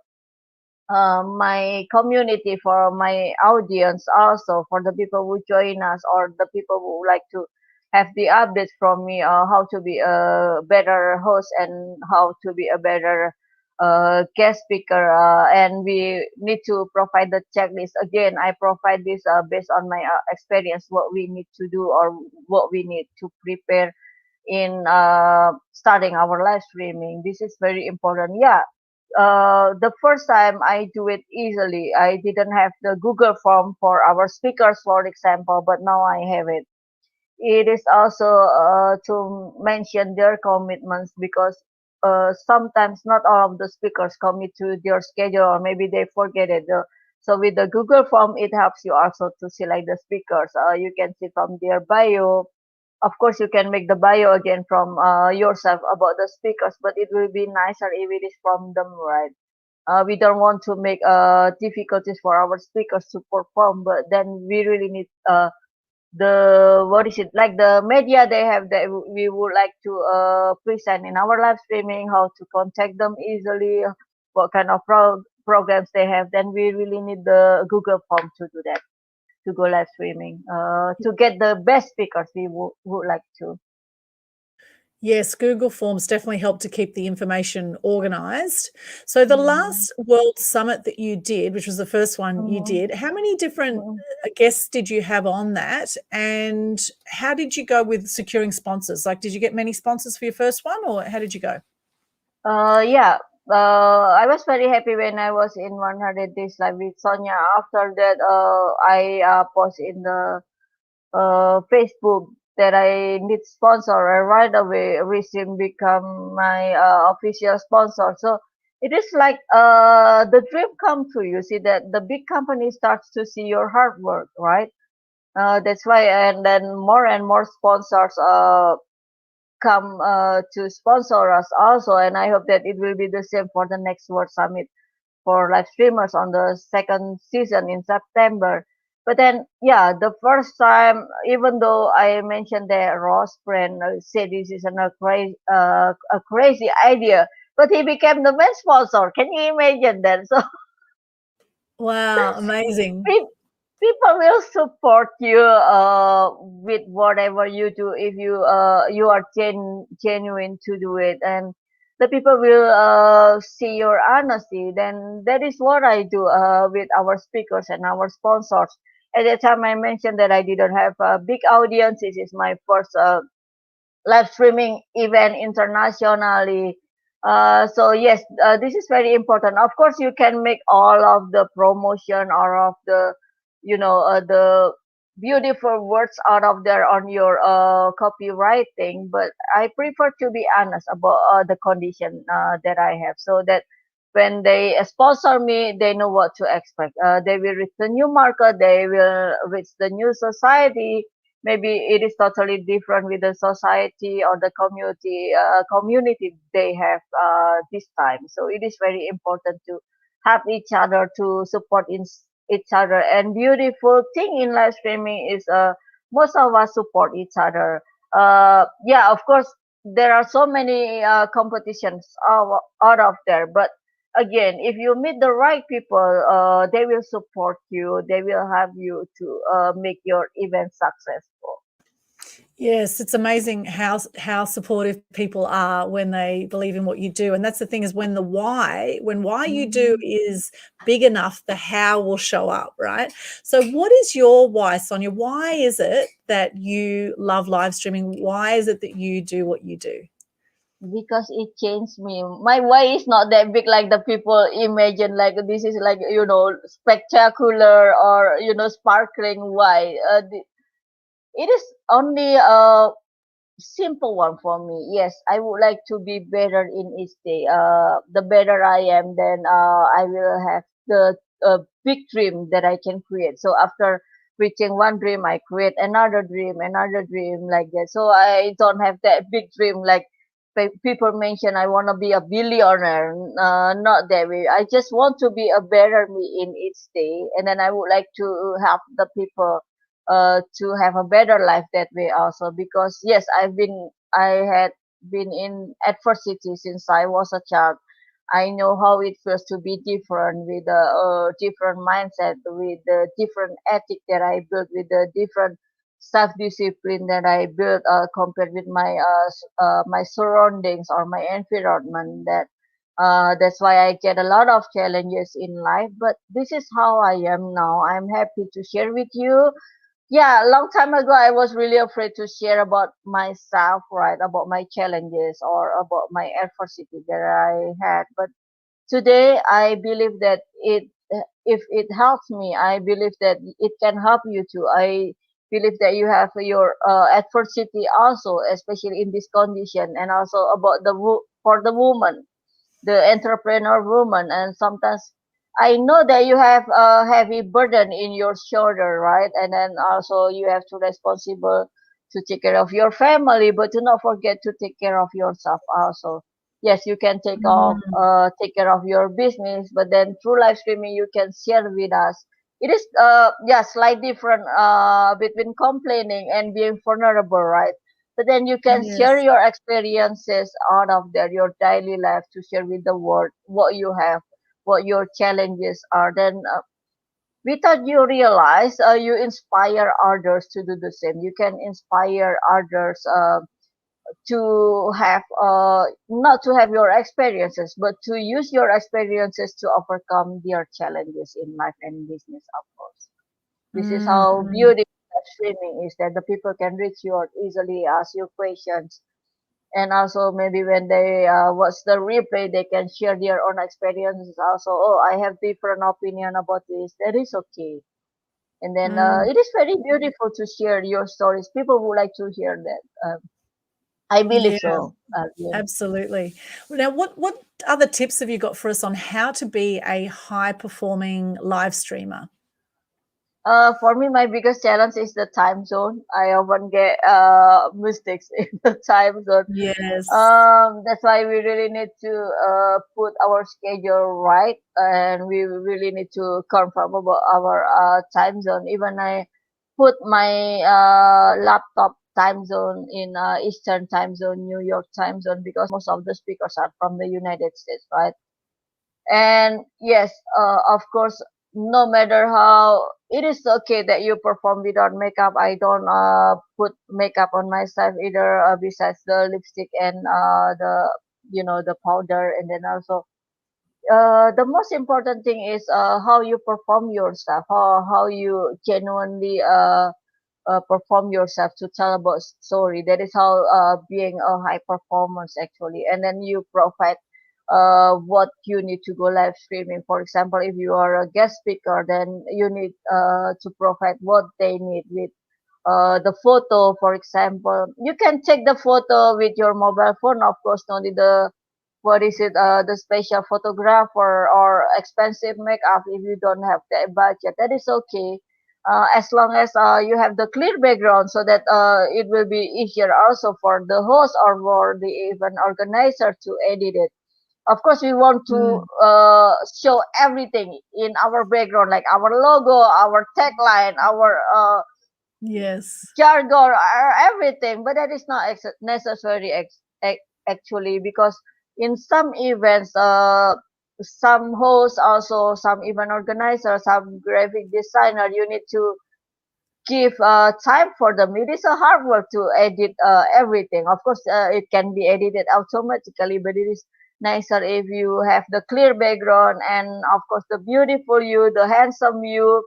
my community, for my audience, also for the people who join us or the people who like to have the updates from me, how to be a better host and how to be a better guest speaker. And we need to provide the checklist. Again, I provide this based on my experience, what we need to do or what we need to prepare in starting our live streaming. This is very important. Yeah, the first time I do it easily. I didn't have the Google form for our speakers, for example, but now I have it. It is also to mention their commitments, because sometimes not all of the speakers commit to their schedule, or maybe they forget it. So with the Google form, it helps you also to select the speakers. You can see from their bio. Of course, you can make the bio again from yourself about the speakers, but it will be nicer if it is from them, right? We don't want to make difficulties for our speakers to perform, but then we really need the what is it, like the media they have, that we would like to present in our live streaming, how to contact them easily, what kind of programs they have. Then we really need the Google form to do that, to go live streaming, to get the best speakers we would like to. Yes, Google Forms definitely help to keep the information organized. So the last World Summit that you did, which was the first one you did, how many different guests did you have on that? And how did you go with securing sponsors? Like, did you get many sponsors for your first one, or how did you go? Yeah, I was very happy when I was in 100 Days Live with Sonya. After that, I post in the Facebook that I need sponsor, and right away Resim become my official sponsor. So it is like the dream come true. You see that the big company starts to see your hard work, right? That's why, and then more and more sponsors come to sponsor us also, and I hope that it will be the same for the next World Summit for live streamers on the second season in September. But then, yeah, the first time, even though I mentioned that Ross friend said this is a crazy idea, but he became the main sponsor. Can you imagine that? So Wow, amazing. pe- people will support you with whatever you do if you are genuine to do it, and the people will see your honesty. Then that is what I do with our speakers and our sponsors. At the time I mentioned that I didn't have a big audience. This is my first live streaming event internationally. So yes, this is very important. Of course, you can make all of the promotion or of the, the beautiful words out of there on your copywriting, but I prefer to be honest about the condition that I have, so that when they sponsor me, they know what to expect. They will reach the new market, they will reach the new society. Maybe it is totally different with the society or the community they have this time. So it is very important to have each other, to support each other. And beautiful thing in live streaming is most of us support each other. Yeah, of course there are so many competitions out of there, but again, if you meet the right people, they will support you, they will have you to make your event successful. Yes, it's amazing how supportive people are when they believe in what you do. And that's the thing, is when why you do Mhm. is big enough, the how will show up, right? So what is your why, Sonia? Why is it that you love live streaming? Why is it that you do what you do? Because it changed me. My why is not that big like the people imagine. Like this is like, spectacular or sparkling why. It is only a simple one for me. Yes, I would like to be better in each day. The better I am, then I will have the big dream that I can create. So after reaching one dream, I create another dream like that. So I don't have that big dream like people mention. I want to be a billionaire. Not that way. I just want to be a better me in each day, and then I would like to help the people to have a better life that way also. Because yes, I had been in adversity since I was a child. I know how it feels to be different, with a different mindset, with the different ethic that I built, with the different self discipline that I built compared with my surroundings or my environment. That's why I get a lot of challenges in life. But this is how I am now. I'm happy to share with you. Yeah, a long time ago I was really afraid to share about myself, right? About my challenges or about my adversity that I had. But today I believe that if it helps me, I believe that it can help you too. I believe that you have your adversity also, especially in this condition, and also about for the woman, the entrepreneur woman. And sometimes I know that you have a heavy burden in your shoulder, right? And then also you have to responsible to take care of your family, but do not forget to take care of yourself also. Yes, you can take care of your business, but then through live streaming you can share with us. It is yeah, slight different between complaining and being vulnerable, right? But then you can share Yes. your experiences out of there, your daily life, to share with the world what you have, what your challenges are. Then without you realize, you inspire others to do the same. You can inspire others to have not to have your experiences, but to use your experiences to overcome their challenges in life and business, of course. This is how Mm. beautiful streaming is, that the people can reach you out easily, ask you questions, and also maybe when they watch the replay, they can share their own experiences also. Oh, I have different opinion about this. That is okay. And then Mm. it is very beautiful to share your stories. People would like to hear that. I believe Yeah, so. Yeah. absolutely. Now, what other tips have you got for us on how to be a high performing live streamer? For me, my biggest challenge is the time zone. I often get mistakes in the time zone. Yes. That's why we really need to put our schedule right, and we really need to confirm about our time zone. Even I put my laptop time zone in Eastern time zone, New York time zone, because most of the speakers are from the United States, right? And yes, of course, no matter how, it is okay that you perform without makeup. I don't put makeup on myself either, besides the lipstick and the the powder. And then also, the most important thing is how you perform yourself, how you genuinely perform yourself to tell about story. That is how being a high performance actually. And then you provide what you need to go live streaming. For example, if you are a guest speaker, then you need to provide what they need with the photo. For example, you can take the photo with your mobile phone, of course. No need the, what is it, the special photographer or expensive makeup. If you don't have that budget, that is okay, as long as you have the clear background, so that it will be easier also for the host or for the event organizer to edit it. Of course, we want to Mm, show everything in our background, like our logo, our tagline, our yes. jargon, or everything. But that is not necessary actually, because in some events, some hosts, also some event organizers, some graphic designer, you need to give time for them. It is a hard work to edit everything. Of course, it can be edited automatically, but it is nicer if you have the clear background, and of course the beautiful you, the handsome you.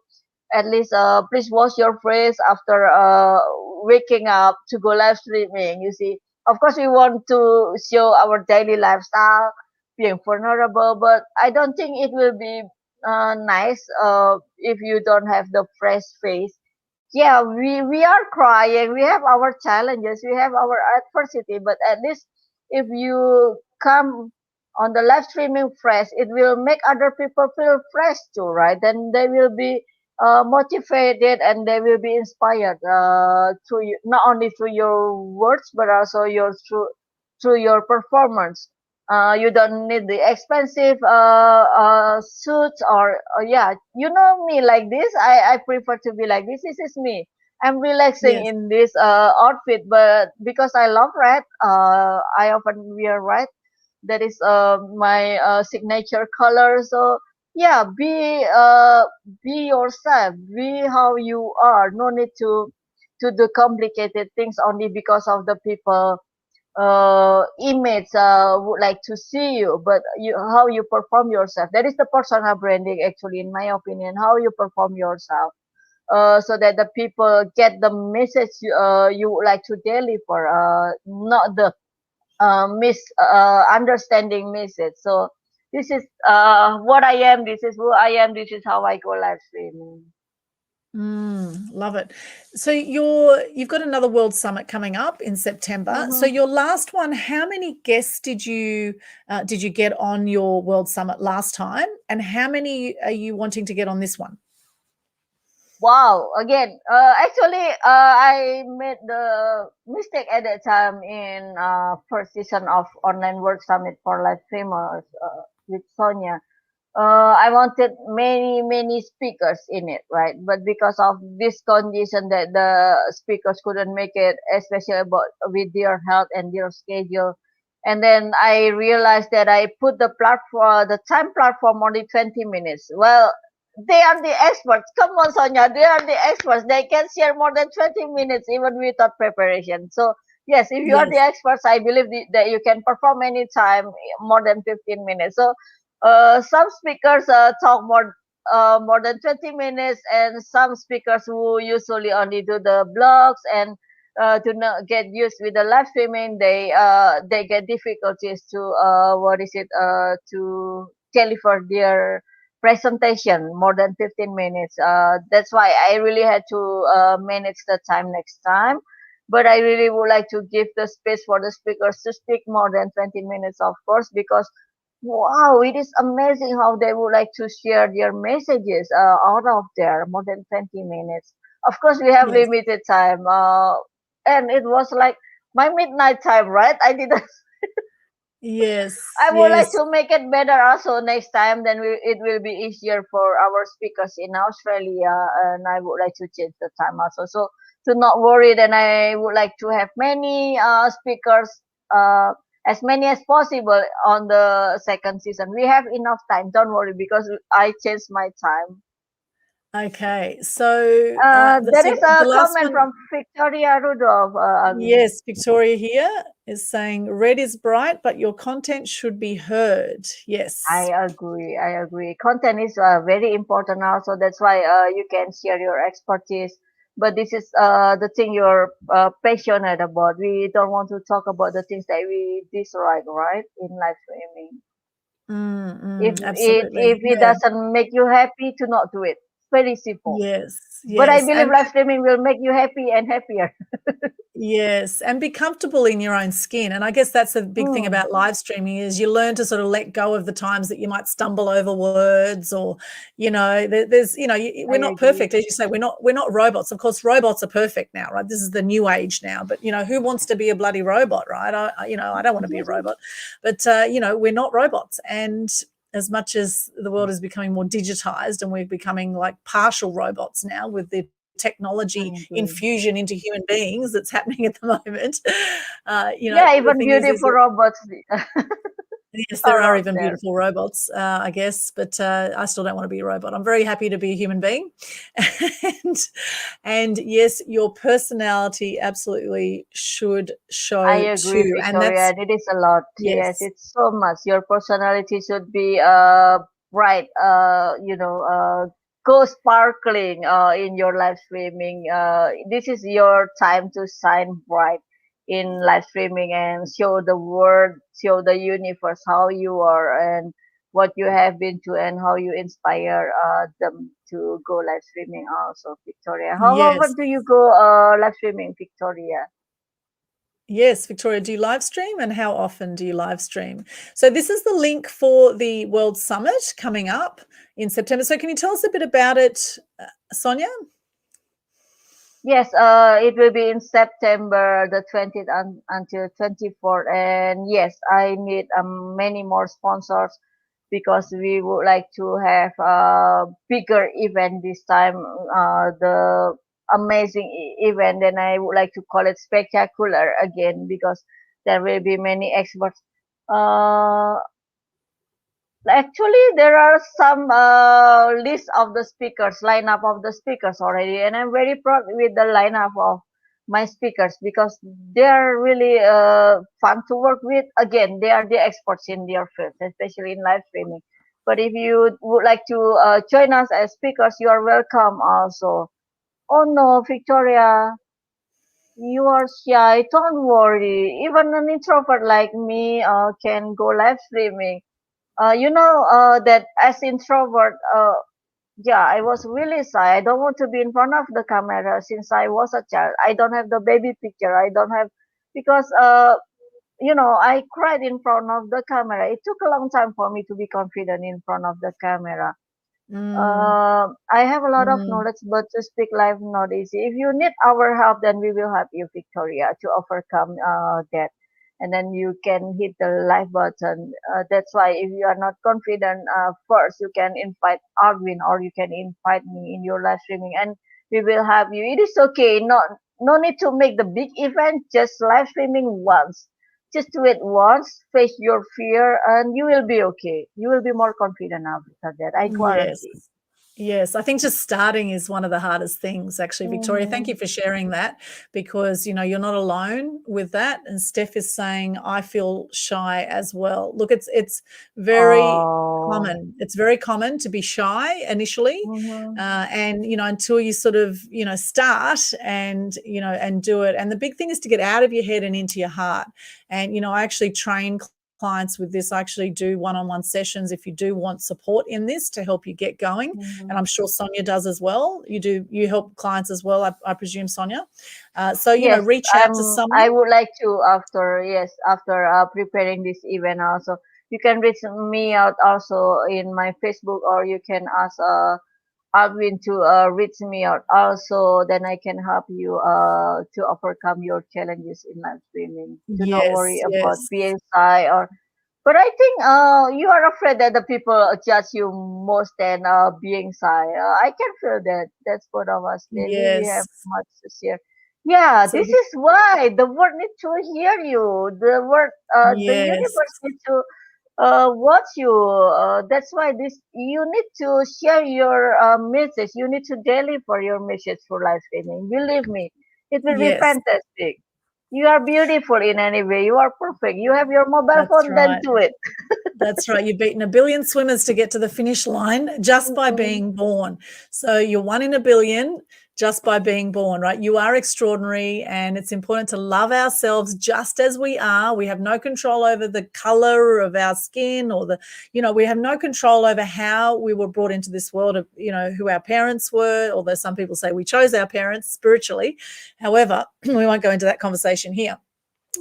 At least please wash your face after waking up to go live streaming. You see, of course we want to show our daily lifestyle, being vulnerable, but I don't think it will be nice if you don't have the fresh face. Yeah, we are crying, we have our challenges, we have our adversity, but at least if you come on the live streaming fresh, it will make other people feel fresh too, right? Then they will be motivated, and they will be inspired through you, not only through your words, but also through your performance. You don't need the expensive suits, or yeah, you know me like this. I prefer to be like this. This is me. I'm relaxing Yes. in this outfit, but because I love red, I often wear red. That is my signature color. So yeah, be yourself, be how you are. No need to do complicated things only because of the people image would like to see you. But you, how you perform yourself, that is the personal branding actually, in my opinion. How you perform yourself, so that the people get the message you would like to deliver, not the understanding message. So this is what I am, this is who I am, this is how I go live streaming. Love it. So you've got another World Summit coming up in September. So Mm-hmm. your last one, how many guests did you get on your World Summit last time, and how many are you wanting to get on this one? Wow, again, actually, I made the mistake at that time in first season of Online World Summit for Live Streamers with Sonya. I wanted many speakers in it, right? But because of this condition that the speakers couldn't make it, especially about with their health and their schedule, and then I realized that I put the time platform only 20 minutes. Well, they are the experts. Come on, Sonia, they are the experts. They can share more than 20 minutes even without preparation. So yes, if you are the Yes. experts, I believe that you can perform anytime more than 15 minutes. So some speakers talk more than 20 minutes, and some speakers who usually only do the blogs and to not get used with the live streaming, they get difficulties to what is it to deliver their presentation more than 15 minutes. That's why I really had to manage the time next time. But I really would like to give the space for the speakers to speak more than 20 minutes, of course, because wow, it is amazing how they would like to share their messages out of there more than 20 minutes. Of course, we have Yes, limited time, and it was like my midnight time, right? I didn't. yes, I would like yes. to make it better also next time. Then it will be easier for our speakers in Australia, and I would like to change the time also. So to not worry, then I would like to have many speakers, uh, as many as possible on the second season. We have enough time. Don't worry because I changed my time. Okay, so There is the a last comment one. from Victoria Rudolph, Aldwyn. Yes, Victoria here is saying red is bright, but your content should be heard. I Yes. agree. I agree. Content is very important also. That's why you can share your expertise. But this is the thing you're passionate about. We don't want to talk about the things that we dislike, right? In live streaming. If Absolutely. it Yeah. doesn't make you happy, to not do it. Very simple. Yes. But I Yes. believe live streaming will make you happy and happier. Yes, and be comfortable in your own skin. And I guess that's a big thing Mm, about live streaming is you learn to sort of let go of the times that you might stumble over words or, there's, I we're not agree. perfect. As you say, we're not robots. Of course, robots are perfect now, right? This is the new age now, but who wants to be a bloody robot, right? I don't want to be a robot, but, we're not robots. And as much as the world is becoming more digitized and we're becoming like partial robots now with the I technology agree. infusion into human beings that's happening at the moment. Yeah, The even thing is beautiful that robots yes, there are are out even there. beautiful robots, I guess, but I still don't want to be a robot. I'm very happy to be a human being, and yes, your personality absolutely should I show agree, too, and Victoria, that's and it is a lot. Yes, yes, it's so much. Your personality should be bright, go sparkling in your live streaming. This is your time to shine bright in live streaming and show the world, show the universe how you are and what you have been to and how you inspire them to go live streaming also, Victoria. How often yes. do you go live streaming, Victoria? Yes, Victoria, do you live stream and how often do you live stream? So, this is the link for the World Summit coming up in September. So, can you tell us a bit about it, Sonia? Yes, it will be in September the 20th until 24th. And yes, I need many more sponsors because we would like to have a bigger event this time. The amazing event, and I would like to call it spectacular again because there will be many experts. Uh, Actually, there are some list of the speakers, lineup of the speakers already, and I'm very proud with the lineup of my speakers because they are really fun to work with. Again, they are the experts in their field, especially in live streaming. But if you would like to join us as speakers, you are welcome also. Oh no, Victoria, you are shy. Don't worry. Even an introvert like me can go live streaming. That as introvert, yeah, I was really shy. I don't want to be in front of the camera since I was a child. I don't have the baby picture. I don't have because I cried in front of the camera. It took a long time for me to be confident in front of the camera. Mm, I have a lot of mm, knowledge, but to speak live not easy. If you need our help, then we will help you, Victoria, to overcome that. And then you can hit the live button. That's why if you are not confident, first you can invite Aldwyn or you can invite me in your live streaming, and we will help you. It is okay. No need to make the big event. Just live streaming once. Just do it once. Face your fear, and you will be okay. You will be more confident after that. I yes. guarantee. Yes, I think just starting is one of the hardest things, actually. Victoria, thank you Mhm. for sharing that because, you're not alone with that. And Steph is saying, I feel shy as well. Look, it's very Oh. common. It's very common to be shy initially. Mhm. And, until you sort of, start and, and do it. And the big thing is to get out of your head and into your heart. And, I actually train clients with this. I actually do one-on-one sessions if you do want support in this to help you get going, and Mhm. I'm sure Sonia does as well. You help clients as well, I presume, Sonia. So Yes, reach out to I someone. would like to after, yes, after preparing this event also. You can reach me out also in my Facebook, or you can ask Aldwyn to reach me out also. Then I can help you to overcome your challenges in live streaming. Do not worry Yes, about yes, being shy or. But I think you are afraid that the people judge you most than being shy. I can feel that. That's both of us. Maybe we have yes. much to share. Yeah, So this is why the world needs to hear you. The world, the yes, universe needs to watch you. That's why this you need to share your message. You need to deliver your message for live streaming. Believe me, it will be yes, fantastic. You are beautiful in any way. You are perfect. You have your mobile that's phone, then right. do it. That's right. You've beaten a billion swimmers to get to the finish line just by Mhm. being born. So you're one in a billion just by being born, right? You are extraordinary, and it's important to love ourselves just as we are. We have no control over the color of our skin or we have no control over how we were brought into this world of, who our parents were, although some people say we chose our parents spiritually. However, we won't go into that conversation here.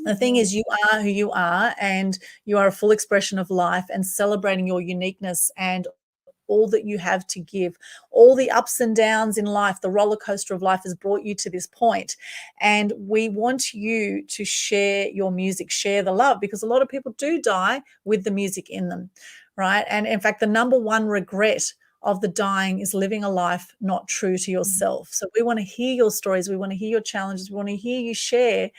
The thing Mhm. is, you are who you are, and you are a full expression of life, and celebrating your uniqueness and all that you have to give, all the ups and downs in life. The roller coaster of life has brought you to this point, and we want you to share your music, share the love, because a lot of people do die with the music in them, right? And in fact, the number one regret of the dying is living a life not true to yourself. So we want to hear your stories, we want to hear your challenges, we want to hear you share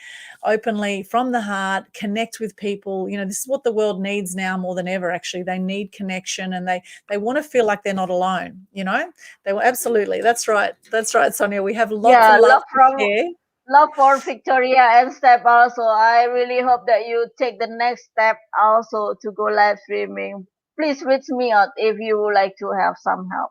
openly from the heart, connect with people. This is what the world needs now more than ever. Actually, they need connection, and they want to feel like they're not alone. They will. Absolutely, that's right, Sonia. We have lots Yeah, of love love to from share. love for Victoria and Step also. I really hope that you take the next step also to go live streaming. Please reach me out if you would like to have some help.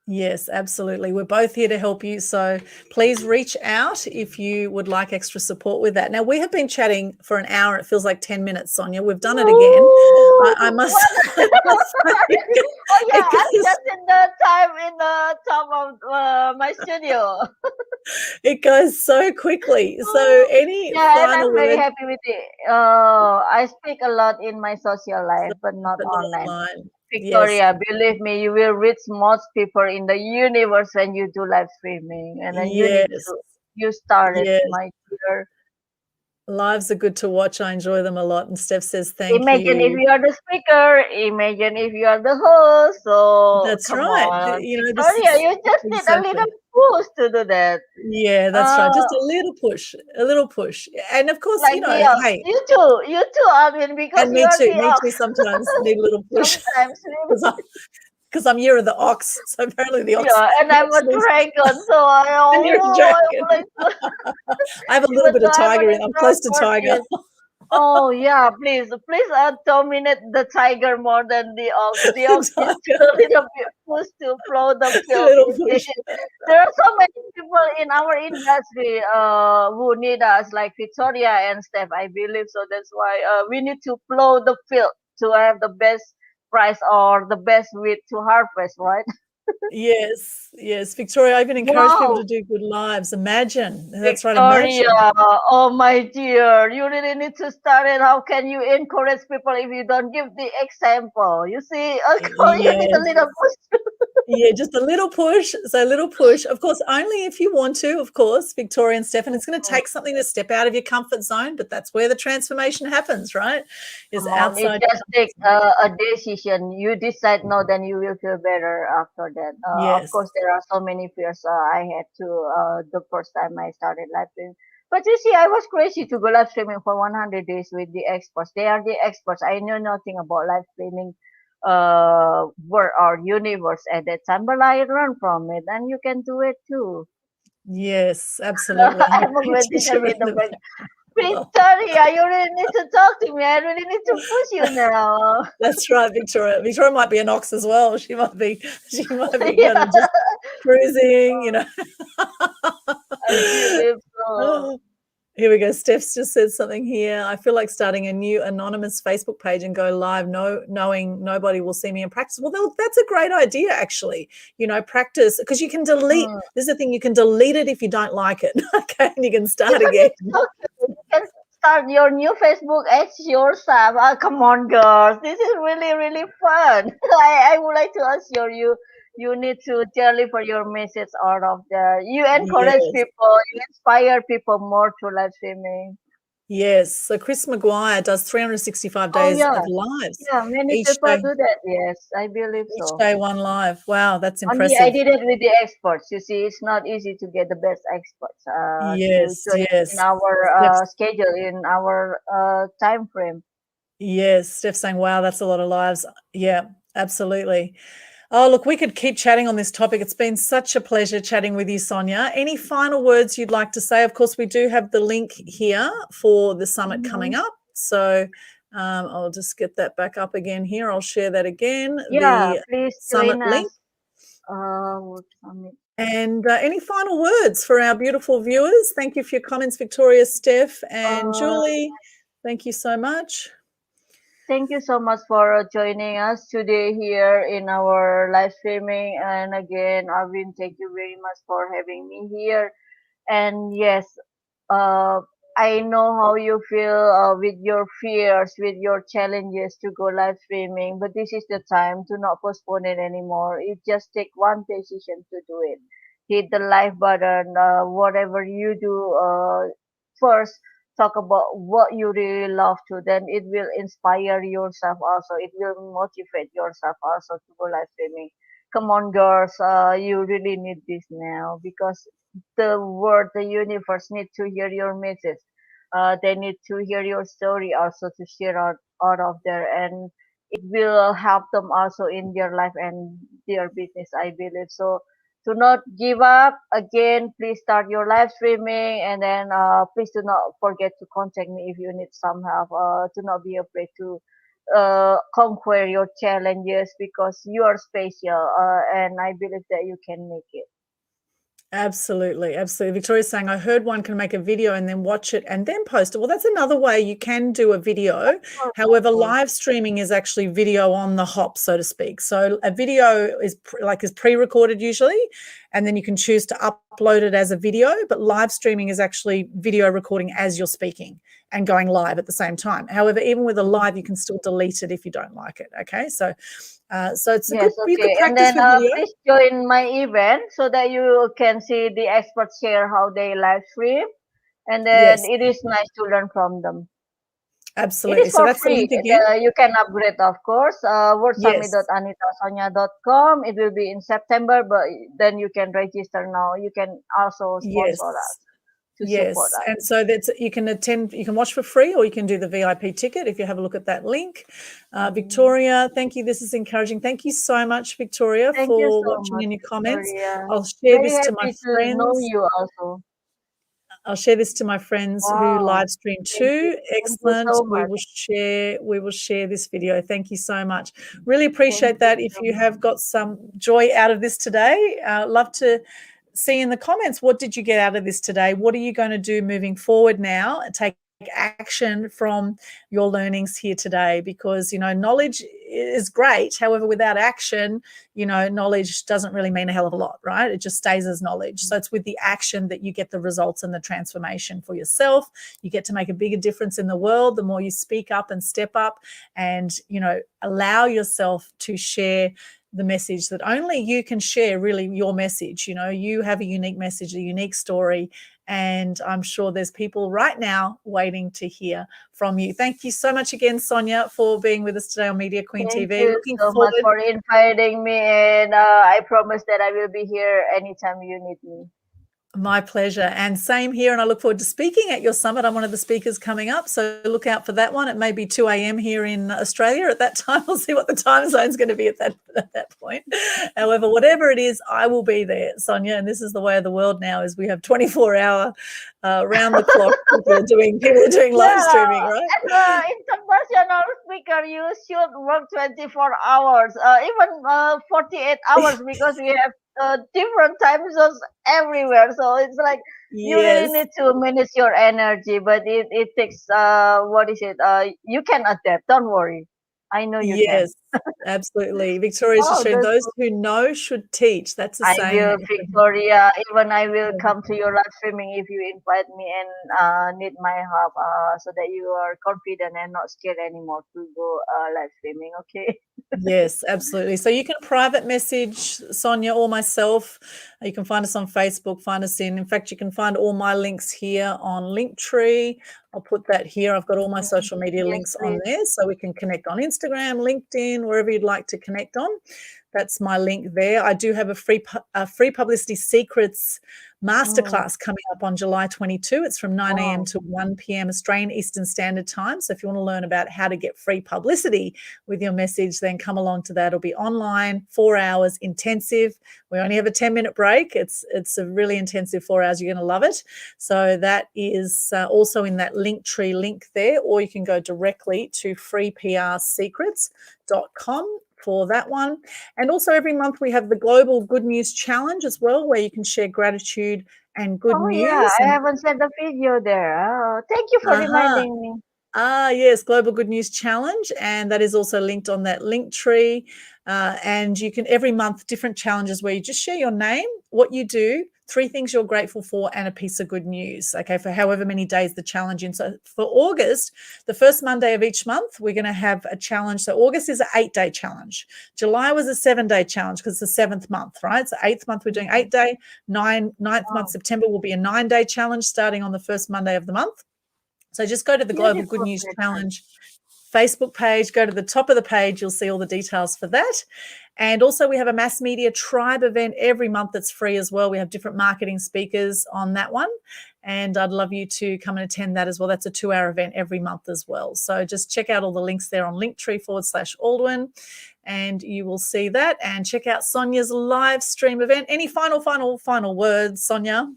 Yes, absolutely. We're both here to help you. So please reach out if you would like extra support with that. Now, we have been chatting for an hour. It feels like 10 minutes, Sonia. We've done it again. Ooh, I must, what? I must say, Oh yeah, it I'm goes, just in the time in the top of my studio. it goes so quickly. So any Yeah, and final I'm very words, happy with it. I speak a lot in my social life, but not but not online. online? Yes, Victoria, believe me, you will reach most people in the universe when you do live streaming, and then yes, you started, yes. my dear. Lives are good to watch. I enjoy them a lot. And Steph says, thank Imagine if you. you are the speaker. Imagine if you are the host. So That's come right. on, This Victoria, is you just need a little exactly. push to do that. Yeah, that's right. Uh, Just a little push, a little push. And of course, like the ox. hey, You too, Alvin, because and you are the me ox. too sometimes need a little push Sometimes, because I'm year of the ox. So apparently yeah, and the I'm ox a needs, dragon, so and you're a I would dragon. like to, I have a little even bit though of I'm tiger an in. I'm close to introvert, tiger. yes. Oh yeah, please dominate the tiger more than the ox. The ox needs to Tiger, a little bit push to flow the a field. little You see, push. there are so many people in our industry who need us, like Victoria and Steph. I believe so. That's why we need to flow the field to have the best price or the best wheat to harvest, right? Yes, yes. Victoria, I even encourage people to Wow, do good lives. Imagine. That's right. Victoria, Imagine. oh my dear, you really need to start it. How can you encourage people if you don't give the example? You see, you need a Yes. little push. Yeah, just a little push. So a little push. Of course, only if you want to, of course, Victoria and Stefan. It's going to take something to step out of your comfort zone, but that's where the transformation happens, right? Is Come on, it outside your just comfort take zone. a decision. You decide no, then you will feel better after that. Of Yes. course, there are so many fears I had to the first time I started live streaming. But you see, I was crazy to go live streaming for 100 days with the experts. They are the experts. I know nothing about live streaming world or universe at that time, but I learned from it, and you can do it too. Yes, absolutely. And I'm a your teacher teacher in in the the back. well, Victoria, you really need to talk to me. I really need to push you now. that's right, Victoria. Victoria might be an ox as well. She might be kind Yeah, of just cruising, I believe so. Oh, here we go. Steph's just said something here. I feel like starting a new anonymous Facebook page and go live, knowing nobody will see me in practice. Well, that's a great idea, actually. Practice because you can delete. Hmm. This is the thing: you can delete it if you don't like it. Okay, and you can start Even again. it's okay. start your new Facebook as yourself. Come on, girls. This is really, really fun. I would like to ask you need to deliver your message out of there. You encourage Yes. people, you inspire people more to live streaming. Yes. So Chris Maguire does 365 Oh days yeah. of lives. Yeah, many Each people day, do that. Yes, I believe each so. day one live. Wow, that's Only I impressive. did it with the experts. You see, it's not easy to get the best experts to Yes, join in yes. our Steph's, schedule, in our time frame. yes, Steph saying, wow, that's a lot of lives. Yeah, absolutely. Oh, look, we could keep chatting on this topic. It's been such a pleasure chatting with you, Sonya. Any final words you'd like to say? Of course, we do have the link here for the summit coming up. So I'll just get that back up again here. I'll share that again, Yeah, the please summit join link. us. What summit? And any final words for our beautiful viewers? Thank you for your comments, Victoria, Steph, and Uh, Julie. Thank you so much. Thank you so much for joining us today here in our live streaming. And again, Arvin, thank you very much for having me here. And yes, uh, I know how you feel with your fears, with your challenges to go live streaming, but this is the time to not postpone it anymore. It just take one decision to do it. Hit the like button, whatever you do, first talk about what you really love to, then it will inspire yourself also. It will motivate yourself also to go live streaming. Come on, girls, you really need this now because the world, the universe need to hear your message. They need to hear your story also to share out of there, and it will help them also in their life and their business, I believe. So do not give up. Again, please start your live streaming, and then please do not forget to contact me if you need some help. Do not be afraid to conquer your challenges because you are special, and I believe that you can make it. Absolutely, absolutely. Victoria's saying, I heard one can make a video and then watch it and then post it. Well, that's another way you can do a video. Of However, course. live streaming is actually video on the hop, so to speak. So a video is pre-recorded usually, and then you can choose to upload it as a video. But live streaming is actually video recording as you're speaking and going live at the same time. However, even with a live, you can still delete it if you don't like it. Okay, so it's a good, Yes, you could okay. And practice then with video. please join my event so that you can see the experts share how they live stream. And then Yes, it is nice to learn from them. It absolutely. is So for that's the free. link again. You can upgrade, of course. Yes. wordsummit.anitasonya.com. It will be in September, but then you can register now. You can also sponsor us Yes. to support Yes. us. And so that's you can attend, you can watch for free, or you can do the VIP ticket if you have a look at that link. Mhm. Victoria, thank you. This is encouraging. Thank you so much, Victoria, Thank you for so watching much, and your comments. Victoria. I'll share Very this to my happy to know friends. you also. I'll share this to my friends who Wow. live stream Thank you. too. Thank you Excellent. so We much. will share this video. Thank you so much. Really Thank appreciate you that. If so you much. have got some joy out of this today, love to see in the comments, what did you get out of this today? What are you going to do moving forward now? Take action from your learnings here today, because knowledge is great. However, without action, knowledge doesn't really mean a hell of a lot, right? It just stays as knowledge. So it's with the action that you get the results and the transformation for yourself. You get to make a bigger difference in the world the more you speak up and step up and allow yourself to share the message that only you can share, really your message. You have a unique message, a unique story, and I'm sure there's people right now waiting to hear from you. Thank you so much again, Sonya, for being with us today on Media Queen Thank TV. you Looking so much forward. for inviting me, and I promise that I will be here anytime you need me. My pleasure. And same here. And I look forward to speaking at your summit. I'm one of the speakers coming up. So look out for that one. It may be 2 a.m. here in Australia at that time. We'll see what the time zone is going to be at that point. However, whatever it is, I will be there, Sonya. And this is the way of the world now, is we have 24-hour round the clock. People are doing live Yeah, streaming, right? as an international speaker, you should work 24 hours, even 48 hours, because we have different time zones everywhere. So it's like you really Yes. need to manage your energy, but it takes, what is it? You can adapt, don't worry. I know you can. Yes, absolutely. Victoria's just Oh, sharing, that's those who know should teach. That's a I saying will, that you can Victoria. Even I will come to your live streaming if you invite me and need my help, so that you are confident and not scared anymore to go live streaming. Okay. Yes, absolutely. So you can private message Sonya or myself. You can find us on Facebook, find us in fact, you can find all my links here on Linktree. I'll put that here. I've got all my social media Yes, links on please. there, so we can connect on Instagram, LinkedIn, wherever you'd like to connect on. That's my link there. I do have a free publicity secrets Mm, masterclass coming up on July 22. It's from 9 a.m. wow. to 1 p.m. Australian Eastern Standard Time. So if you want to learn about how to get free publicity with your message, then come along to that. It'll be online, 4 hours intensive. We only have a 10-minute break. It's a really intensive 4 hours. You're going to love it. So that is also in that Linktree link there, or you can go directly to freeprsecrets.com for that one. And also every month we have the Global Good News Challenge as well, where you can share gratitude and good Oh yeah, news. I And haven't seen the video there. Oh, thank you for aha, reminding me. yes, Global Good News Challenge, and that is also linked on that link tree. And you can every month different challenges where you just share your name, what you do, 3 things you're grateful for, and a piece of good news. Okay, for however many days the challenge in. So for August, the first Monday of each month, we're going to have a challenge. So August is an 8-day challenge. July was a 7-day challenge because it's the 7th month, right? So 8th month we're doing 8-day. Ninth month Wow, September will be a 9-day challenge starting on the first Monday of the month. So just go to the Global Good beautiful News pattern. Challenge Facebook page, go to the top of the page, you'll see all the details for that. And also we have a mass media tribe event every month that's free as well. We have different marketing speakers on that one. And I'd love you to come and attend that as well. That's a 2-hour event every month as well. So just check out all the links there on Linktree/Aldwyn and you will see that. And check out Sonia's live stream event. Any final words, Sonya?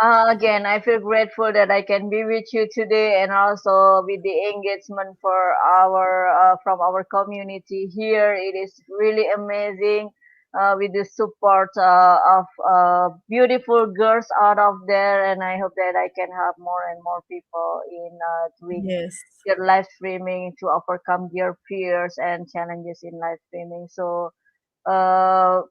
Again, I feel grateful that I can be with you today, and also with the engagement for our from our community here. It is really amazing with the support of beautiful girls out of there, and I hope that I can help more and more people in doing Yes. their live streaming to overcome their fears and challenges in live streaming. So. Uh,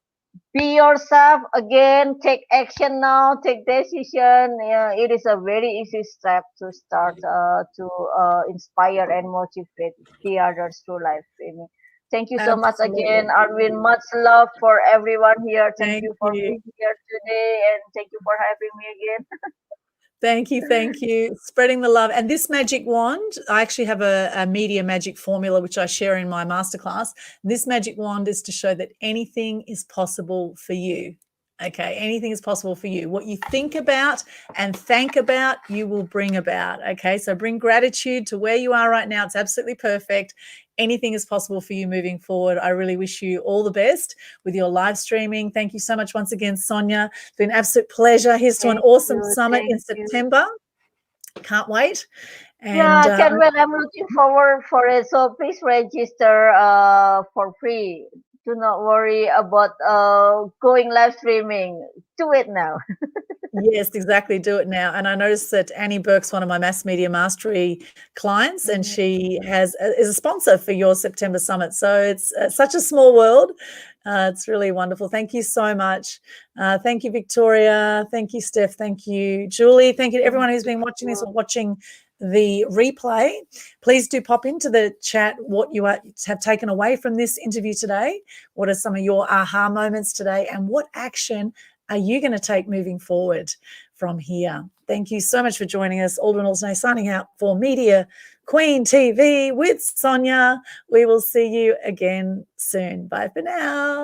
be yourself again, take action now, take decision. It is a very easy step to start to inspire and motivate the others through live streaming. Thank you so much again, Absolutely. Arvin. Much love for everyone here. Thank Thank you for you. being here today, and thank you for having me again. Thank you. Thank you. Spreading the love. And this magic wand, I actually have a media magic formula, which I share in my masterclass. This magic wand is to show that anything is possible for you. Okay, anything is possible for you. What you think about and thank about, you will bring about. Okay, so bring gratitude to where you are right now. It's absolutely perfect. Anything is possible for you moving forward. I really wish you all the best with your live streaming. Thank you so much once again, Sonya. It's been an absolute pleasure. Here's to an awesome summit Thank in you. September. Can't wait. And Yeah, can well. I'm looking forward for it. So please register for free. Do not worry about going live streaming. Do it now. yes, exactly. Do it now. And I noticed that Annie Burke's one of my mass media mastery clients, and she is a sponsor for your September summit. So it's such a small world. It's really wonderful. Thank you so much. Thank you, Victoria. Thank you, Steph. Thank you, Julie. Thank you to everyone who's been watching this or watching the replay. Please do pop into the chat what you have taken away from this interview today. What are some of your aha moments today, and what action are you going to take moving forward from here? Thank you so much for joining us. Aldwyn Altuney signing out for Media Queen TV with Sonya. We will see you again soon. Bye for now.